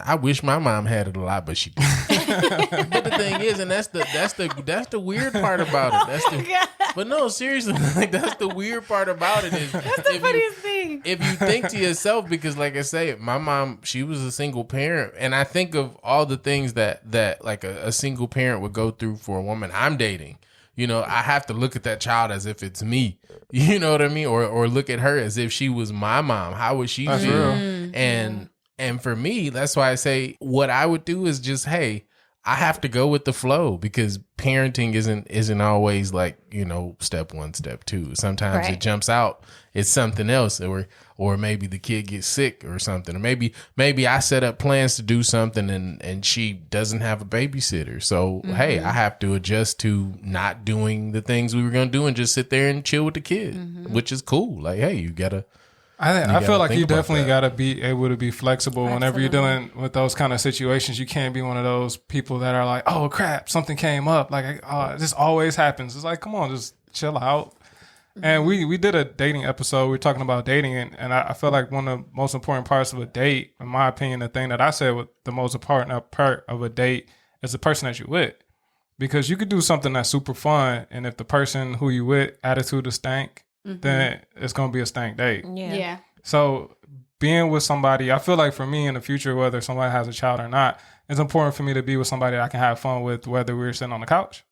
Speaker 2: I wish my mom had it a lot, but she didn't. But the thing is, and that's the weird part about it. But no, seriously, like that's the weird part about it is that's the
Speaker 3: Funniest thing.
Speaker 2: if you think to yourself, because like I say, my mom, she was a single parent, and I think of all the things that like a single parent would go through for a woman I'm dating. I have to look at that child as if it's me. You know what I mean? Or look at her as if she was my mom. How would she
Speaker 1: That's
Speaker 2: feel?
Speaker 1: real.
Speaker 2: And for me, that's why I say what I would do is just, hey, I have to go with the flow because parenting isn't always like, step 1, step 2. Sometimes
Speaker 3: Right.
Speaker 2: it jumps out. It's something else, or maybe the kid gets sick or something, or maybe I set up plans to do something and she doesn't have a babysitter. So hey, I have to adjust to not doing the things we were gonna do and just sit there and chill with the kid, which is cool. Like, hey, you gotta.
Speaker 1: I
Speaker 2: gotta
Speaker 1: feel like
Speaker 2: think
Speaker 1: you
Speaker 2: about
Speaker 1: definitely
Speaker 2: that.
Speaker 1: got to be able to be flexible whenever you're dealing with those kind of situations. You can't be one of those people that are like, oh crap, something came up. Like, this always happens. It's like, come on, just chill out. And we did a dating episode. We were talking about dating, and I feel like one of the most important parts of a date, in my opinion, the thing that I said was the most important part of a date is the person that you're with. Because you could do something that's super fun, and if the person who you with attitude is stank, then it's gonna be a stank date.
Speaker 4: Yeah.
Speaker 1: So being with somebody, I feel like for me in the future, whether somebody has a child or not, it's important for me to be with somebody I can have fun with, whether we're sitting on the couch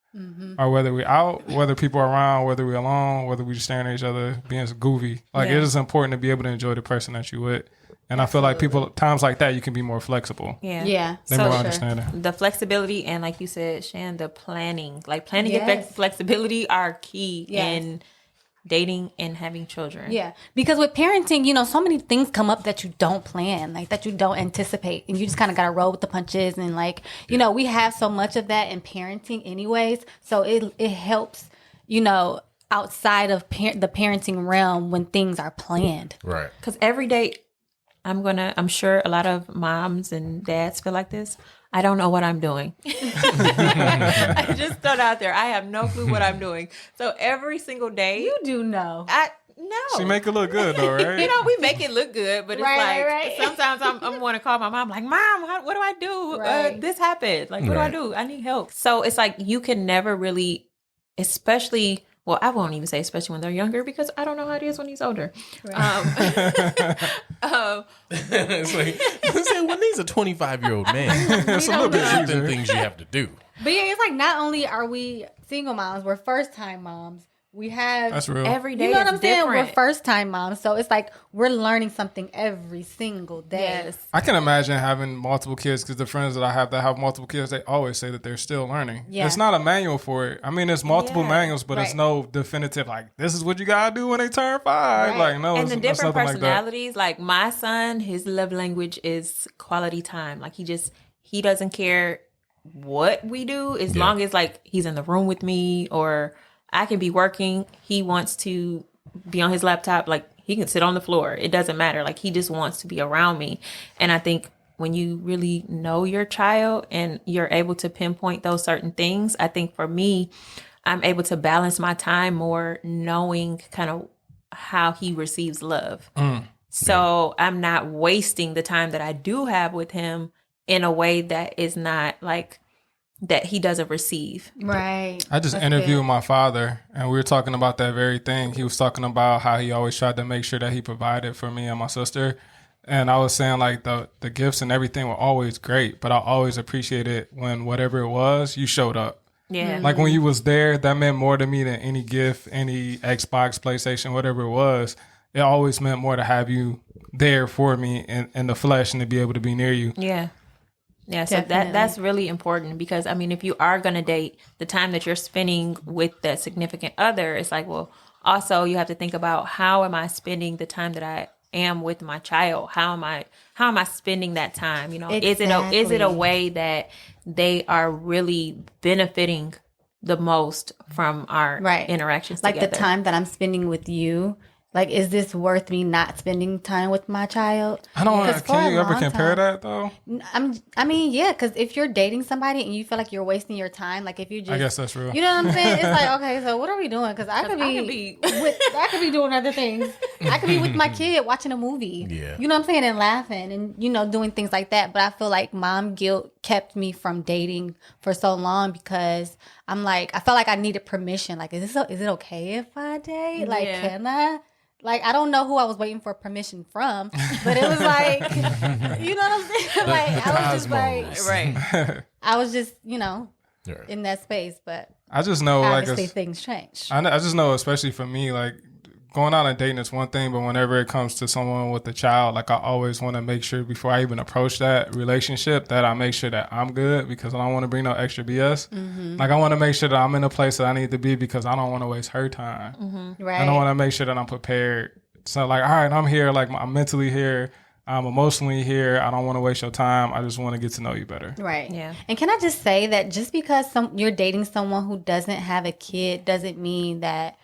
Speaker 1: or whether we're out, whether people are around, whether we're alone, whether we're just staring at each other, being goofy. Like it is important to be able to enjoy the person that you're with. And I feel like times like that, you can be more flexible.
Speaker 3: Yeah.
Speaker 1: They're
Speaker 3: so
Speaker 1: more
Speaker 3: sure.
Speaker 1: understanding.
Speaker 4: The flexibility and, like you said, Shan, the planning. Like planning and
Speaker 3: Yes.
Speaker 4: flexibility are key
Speaker 3: Yes.
Speaker 4: in dating and having children.
Speaker 3: Yeah, because with parenting, so many things come up that you don't plan, like that you don't anticipate, and you just kind of got to roll with the punches. And like, we have so much of that in parenting, anyways. So it helps, outside of the parenting realm when things are planned.
Speaker 2: Right.
Speaker 4: Because every day I'm sure a lot of moms and dads feel like this. I don't know what I'm doing. I just throw it out there. I have no clue what I'm doing. So every single day,
Speaker 3: You do know.
Speaker 4: no.
Speaker 1: She make it look good though, right?
Speaker 4: You know, we make it look good, but it's
Speaker 3: Right.
Speaker 4: sometimes I'm want to call my mom, like, Mom, what do I do?
Speaker 3: Right.
Speaker 4: This happened. Like, what do I
Speaker 2: Right.
Speaker 4: do? I need help. So it's like you can never really, especially. Well, I won't even say especially when they're younger because I don't know how it is when he's older.
Speaker 2: It's like, when he's a 25-year-old man,
Speaker 1: It's a little bit
Speaker 2: certain
Speaker 1: easier.
Speaker 2: things you have to do.
Speaker 3: But yeah, it's like not only are we single moms, we're first time moms. We have
Speaker 1: That's real.
Speaker 4: Every day
Speaker 3: you know what
Speaker 4: is
Speaker 3: I'm saying?
Speaker 4: different.
Speaker 3: We're first time moms. So it's like we're learning something every single day.
Speaker 4: Yes.
Speaker 1: I can imagine having multiple kids because the friends that I have that have multiple kids, they always say that they're still learning.
Speaker 3: Yeah.
Speaker 1: It's not a manual for it. I mean, there's multiple
Speaker 4: Yeah.
Speaker 1: manuals, but it's
Speaker 3: Right.
Speaker 1: no definitive, like, this is what you got to do when they turn 5.
Speaker 3: Right.
Speaker 1: Like, no,
Speaker 4: And the
Speaker 1: it's
Speaker 4: different
Speaker 1: nothing like that.
Speaker 4: personalities, like my son, his love language is quality time. Like he doesn't care what we do as long as like he's in the room with me or I can be working. He wants to be on his laptop. Like he can sit on the floor. It doesn't matter. Like he just wants to be around me. And I think when you really know your child and you're able to pinpoint those certain things, I think for me, I'm able to balance my time more knowing kind of how he receives love. So I'm not wasting the time that I do have with him in a way that is not like that he doesn't receive.
Speaker 3: Right.
Speaker 1: I just
Speaker 3: That's
Speaker 1: interviewed
Speaker 3: good.
Speaker 1: my father, and we were talking about that very thing. He was talking about how he always tried to make sure that he provided for me and my sister. And I was saying, like, the gifts and everything were always great, but I always appreciated when whatever it was, you showed up.
Speaker 4: Yeah.
Speaker 1: Like, when you was there, that meant more to me than any gift, any Xbox, PlayStation, whatever it was. It always meant more to have you there for me in the flesh and to be able to be near you.
Speaker 4: Yeah. Yeah, so
Speaker 3: Definitely.
Speaker 4: that's really important because I mean, if you are going to date, the time that you're spending with that significant other, it's like, well, also you have to think about how am I spending the time that I am with my child? How am I spending that time? You know, is it a
Speaker 3: Exactly.
Speaker 4: way that they are really benefiting the most from our
Speaker 3: Right.
Speaker 4: interactions
Speaker 3: Like
Speaker 4: together?
Speaker 3: the time that I'm spending with you. Like, is this worth me not spending time with my child?
Speaker 1: I don't want
Speaker 3: 'Cause
Speaker 1: to.
Speaker 3: for
Speaker 1: Can
Speaker 3: a
Speaker 1: you ever
Speaker 3: long
Speaker 1: compare
Speaker 3: time-
Speaker 1: that, though?
Speaker 3: I mean, yeah, because if you're dating somebody and you feel like you're wasting your time, like if you just,
Speaker 1: I guess that's real.
Speaker 3: you know what I'm saying? It's like, okay, so what are we doing? Because I could be doing other things. I could be with my kid watching a movie.
Speaker 2: Yeah.
Speaker 3: You know what I'm saying? And laughing and, you know, doing things like that. But I feel like mom guilt kept me from dating for so long because I'm like, I felt like I needed permission. Like, is it okay if I date? Like,
Speaker 4: Yeah.
Speaker 3: can I? Like, I don't know who I was waiting for permission from, but it was like, you know what I'm saying? Like, I was just like,
Speaker 2: cosmos.
Speaker 4: Right.
Speaker 3: I was just, you know,
Speaker 2: Yeah.
Speaker 3: in that space. But
Speaker 1: I just know, like,
Speaker 3: obviously things change.
Speaker 1: I just know, especially for me, like, going out and dating is one thing, but whenever it comes to someone with a child, like, I always want to make sure before I even approach that relationship that I make sure that I'm good because I don't want to bring no extra BS. Like, I want to make sure that I'm in a place that I need to be because I don't want to waste her time.
Speaker 3: Right.
Speaker 1: And I want to make sure that I'm prepared. So, like, all right, I'm here. Like, I'm mentally here. I'm emotionally here. I don't want to waste your time. I just want to get to know you better.
Speaker 3: Right.
Speaker 4: Yeah.
Speaker 3: And can I just say that just because you're dating someone who doesn't have a kid doesn't mean that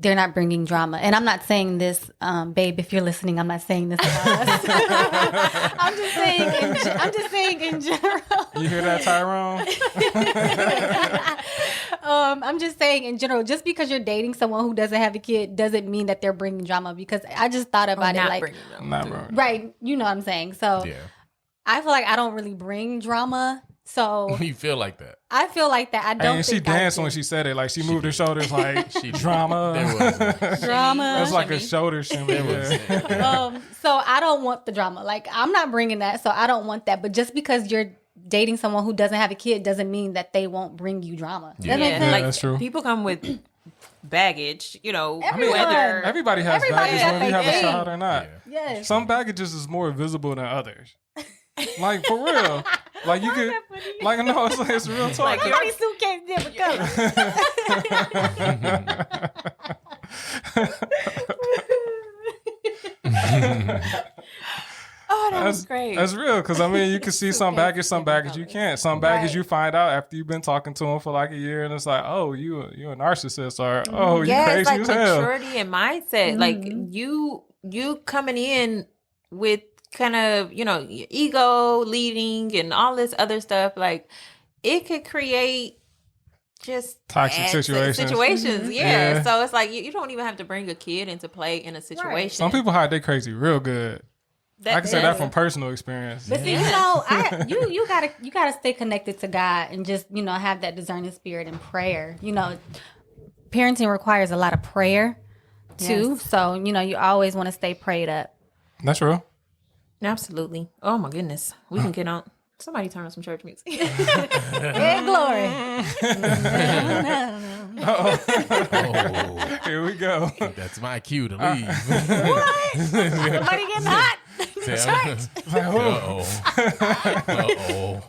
Speaker 3: they're not bringing drama. And I'm not saying this, babe, if you're listening, I'm not saying this about us. I'm just saying in general.
Speaker 1: You hear that, Tyrone?
Speaker 3: I'm just saying in general, just because you're dating someone who doesn't have a kid doesn't mean that they're bringing drama because I just thought about it
Speaker 4: Not
Speaker 3: like,
Speaker 4: bringing them.
Speaker 1: Nah, bro.
Speaker 3: right, you know what I'm saying? So
Speaker 2: Yeah.
Speaker 3: I feel like I don't really bring drama. So
Speaker 2: You feel like that.
Speaker 3: I feel like that I don't
Speaker 1: And she
Speaker 3: think I
Speaker 1: danced
Speaker 3: do.
Speaker 1: when she said it. Like, she moved her shoulders like
Speaker 2: She
Speaker 1: drama.
Speaker 2: There was
Speaker 3: drama.
Speaker 1: It was like a shoulder shimmy. Yeah.
Speaker 3: So I don't want the drama. Like I'm not bringing that. So I don't want that. But just because you're dating someone who doesn't have a kid doesn't mean that they won't bring you drama. Does that make
Speaker 4: Yeah,
Speaker 3: sense?
Speaker 4: like
Speaker 1: that's true.
Speaker 4: people come with baggage, you know,
Speaker 3: Everyone.
Speaker 4: whether
Speaker 1: Everybody has
Speaker 3: Everybody
Speaker 1: baggage
Speaker 3: has
Speaker 1: whether you have a
Speaker 3: baggage.
Speaker 1: child or not.
Speaker 2: Yeah.
Speaker 3: Yes.
Speaker 1: Some baggages is more visible than others. Like, for real. Like, you could, like, no, it's real talk.
Speaker 4: Like,
Speaker 3: Somebody's suitcase different color.
Speaker 4: oh, that was great.
Speaker 1: That's real, because I mean, you can see some baggage you can't. Some baggage
Speaker 3: Right.
Speaker 1: you find out after you've been talking to them for like a year, and it's like, oh, you a narcissist, or oh, you
Speaker 4: yeah,
Speaker 1: crazy
Speaker 4: it's like
Speaker 1: as hell.
Speaker 4: maturity and mindset. Like you coming in with kind of, your ego leading and all this other stuff, like it could create just
Speaker 1: Toxic
Speaker 4: bad
Speaker 1: situations.
Speaker 4: Yeah.
Speaker 1: Yeah.
Speaker 4: So it's like you don't even have to bring a kid into play in a situation.
Speaker 1: Some people hide their crazy real good. I can say that from personal experience.
Speaker 3: But see, you gotta stay connected to God and just have that discerning spirit and prayer. Parenting requires a lot of prayer too.
Speaker 4: Yes.
Speaker 3: So you always want to stay prayed up.
Speaker 1: That's real.
Speaker 4: Absolutely. Oh my goodness, we can get on. Somebody turn on some church music.
Speaker 3: Hey, glory.
Speaker 2: Oh,
Speaker 1: Here we go.
Speaker 2: that's my cue to leave.
Speaker 3: What? Somebody getting hot.
Speaker 2: Uh-oh.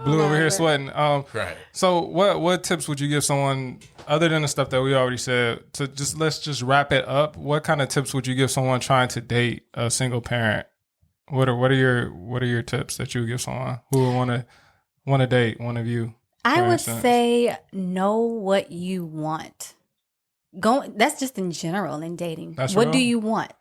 Speaker 1: Blue over here sweating.
Speaker 2: Right.
Speaker 1: So what tips would you give someone other than the stuff that we already said to let's just wrap it up? What kind of tips would you give someone trying to date a single parent? What are your tips that you would give someone who would want to date one of you?
Speaker 3: I
Speaker 1: for
Speaker 3: would
Speaker 1: instance?
Speaker 3: say know what you want. That's just in general in dating.
Speaker 1: That's
Speaker 3: what
Speaker 1: real.
Speaker 3: do you want?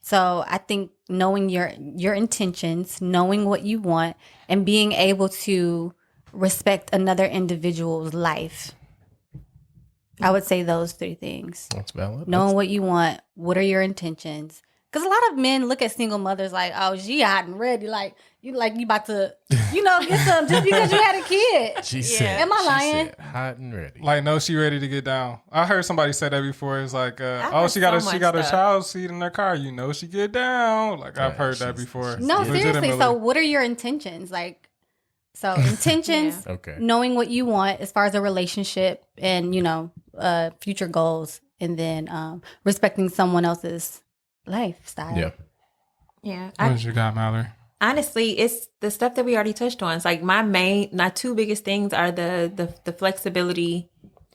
Speaker 3: So I think knowing your intentions, knowing what you want, and being able to respect another individual's life. I would say those 3 things.
Speaker 2: That's valid.
Speaker 3: Knowing what you want, what are your intentions? Because a lot of men look at single mothers like, oh, she hot and ready, like you about to, get some just because you had a kid.
Speaker 2: She said,
Speaker 3: Am I
Speaker 2: she
Speaker 3: lying?
Speaker 2: said, hot and ready.
Speaker 1: Like, no, she ready to get down. I heard somebody say that before. It's like,
Speaker 4: heard
Speaker 1: she got
Speaker 4: so
Speaker 1: she
Speaker 4: much
Speaker 1: got a
Speaker 4: stuff.
Speaker 1: child seat in her car. She get down. Like, I've heard that before.
Speaker 3: No, seriously.
Speaker 1: Legitimately.
Speaker 3: So what are your intentions? Like, so intentions,
Speaker 2: Okay.
Speaker 3: knowing what you want as far as a relationship and, future goals, and then respecting someone else's lifestyle.
Speaker 2: Yeah.
Speaker 4: Yeah.
Speaker 1: What you got, Mallory?
Speaker 4: Honestly, it's the stuff that we already touched on. It's like my 2 biggest things are the flexibility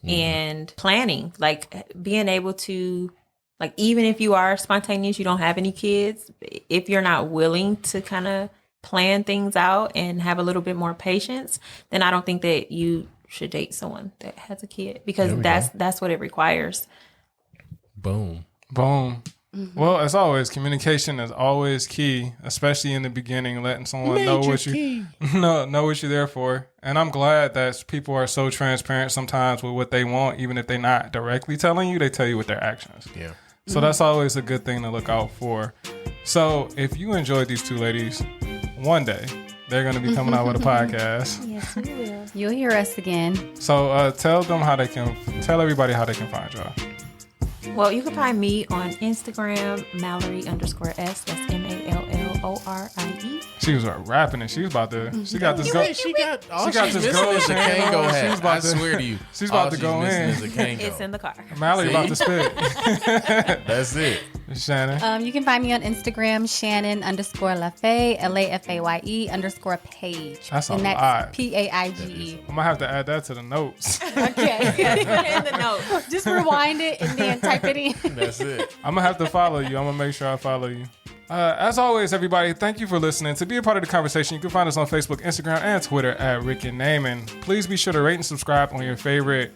Speaker 4: and planning. Like being able to, like, even if you are spontaneous, you don't have any kids, if you're not willing to kind of plan things out and have a little bit more patience, then I don't think that you should date someone that has a kid, because that's what it requires.
Speaker 2: Boom.
Speaker 1: Boom. Well, as always, communication is always key, especially in the beginning, letting someone know what know what you're there for. And I'm glad that people are so transparent sometimes with what they want, even if they're not directly telling you, they tell you with their actions.
Speaker 2: Yeah.
Speaker 1: So that's always a good thing to look out for. So if you enjoyed these 2 ladies, one day they're going to be coming out with a podcast.
Speaker 4: Yes, we will.
Speaker 3: You'll hear us again.
Speaker 1: So tell everybody how they can find y'all.
Speaker 4: Well, you can find me on Instagram, Mallory_S. That's MALLORIE.
Speaker 1: She was rapping and she got this go.
Speaker 2: She got all
Speaker 1: She got
Speaker 2: she's
Speaker 1: this
Speaker 2: missing
Speaker 1: gold
Speaker 2: is a
Speaker 1: chain
Speaker 2: Kango
Speaker 1: on.
Speaker 2: hat.
Speaker 1: She's about
Speaker 2: I
Speaker 1: to-
Speaker 2: swear to you.
Speaker 1: she's about
Speaker 2: all
Speaker 1: to
Speaker 2: she's
Speaker 1: go
Speaker 2: missing
Speaker 1: in.
Speaker 2: is a Kango.
Speaker 4: It's in the car.
Speaker 1: Mallory about to spit.
Speaker 2: That's it.
Speaker 1: Shannon.
Speaker 3: You can find me on Instagram, Shannon_Lafay, LAFAYE_page.
Speaker 1: That's a
Speaker 3: and
Speaker 1: lot.
Speaker 3: that's PAIGE.
Speaker 1: I'm gonna have to add that to the notes.
Speaker 3: Okay.
Speaker 4: in the note.
Speaker 3: Just rewind it and then type it in.
Speaker 2: That's it.
Speaker 1: I'm gonna have to follow you. I'm gonna make sure I follow you. As always, everybody, thank you for listening. To be a part of the conversation, you can find us on Facebook, Instagram, and Twitter at Rick and Naaman. Please be sure to rate and subscribe on your favorite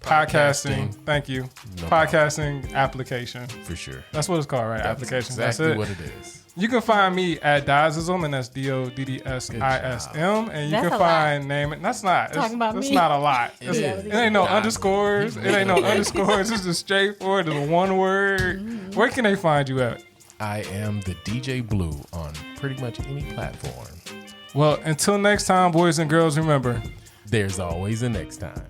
Speaker 1: podcasting. Thank you.
Speaker 2: No
Speaker 1: podcasting application.
Speaker 2: For sure.
Speaker 1: That's what it's called, right?
Speaker 2: That's
Speaker 1: Application.
Speaker 2: exactly
Speaker 1: That's it.
Speaker 2: what it is.
Speaker 1: You can find me at Doddism, and that's DODDSISM. And you
Speaker 3: That's
Speaker 1: can
Speaker 3: a
Speaker 1: find Naaman. That's not.
Speaker 3: Talking about
Speaker 1: that's
Speaker 3: me.
Speaker 1: not a lot.
Speaker 2: It is.
Speaker 1: It ain't no underscores. It ain't no underscores. It's just straightforward. It's one word. Where can they find you at?
Speaker 2: I am the DJ Blue on pretty much any platform.
Speaker 1: Well, until next time, boys and girls, remember,
Speaker 2: There's always a next time.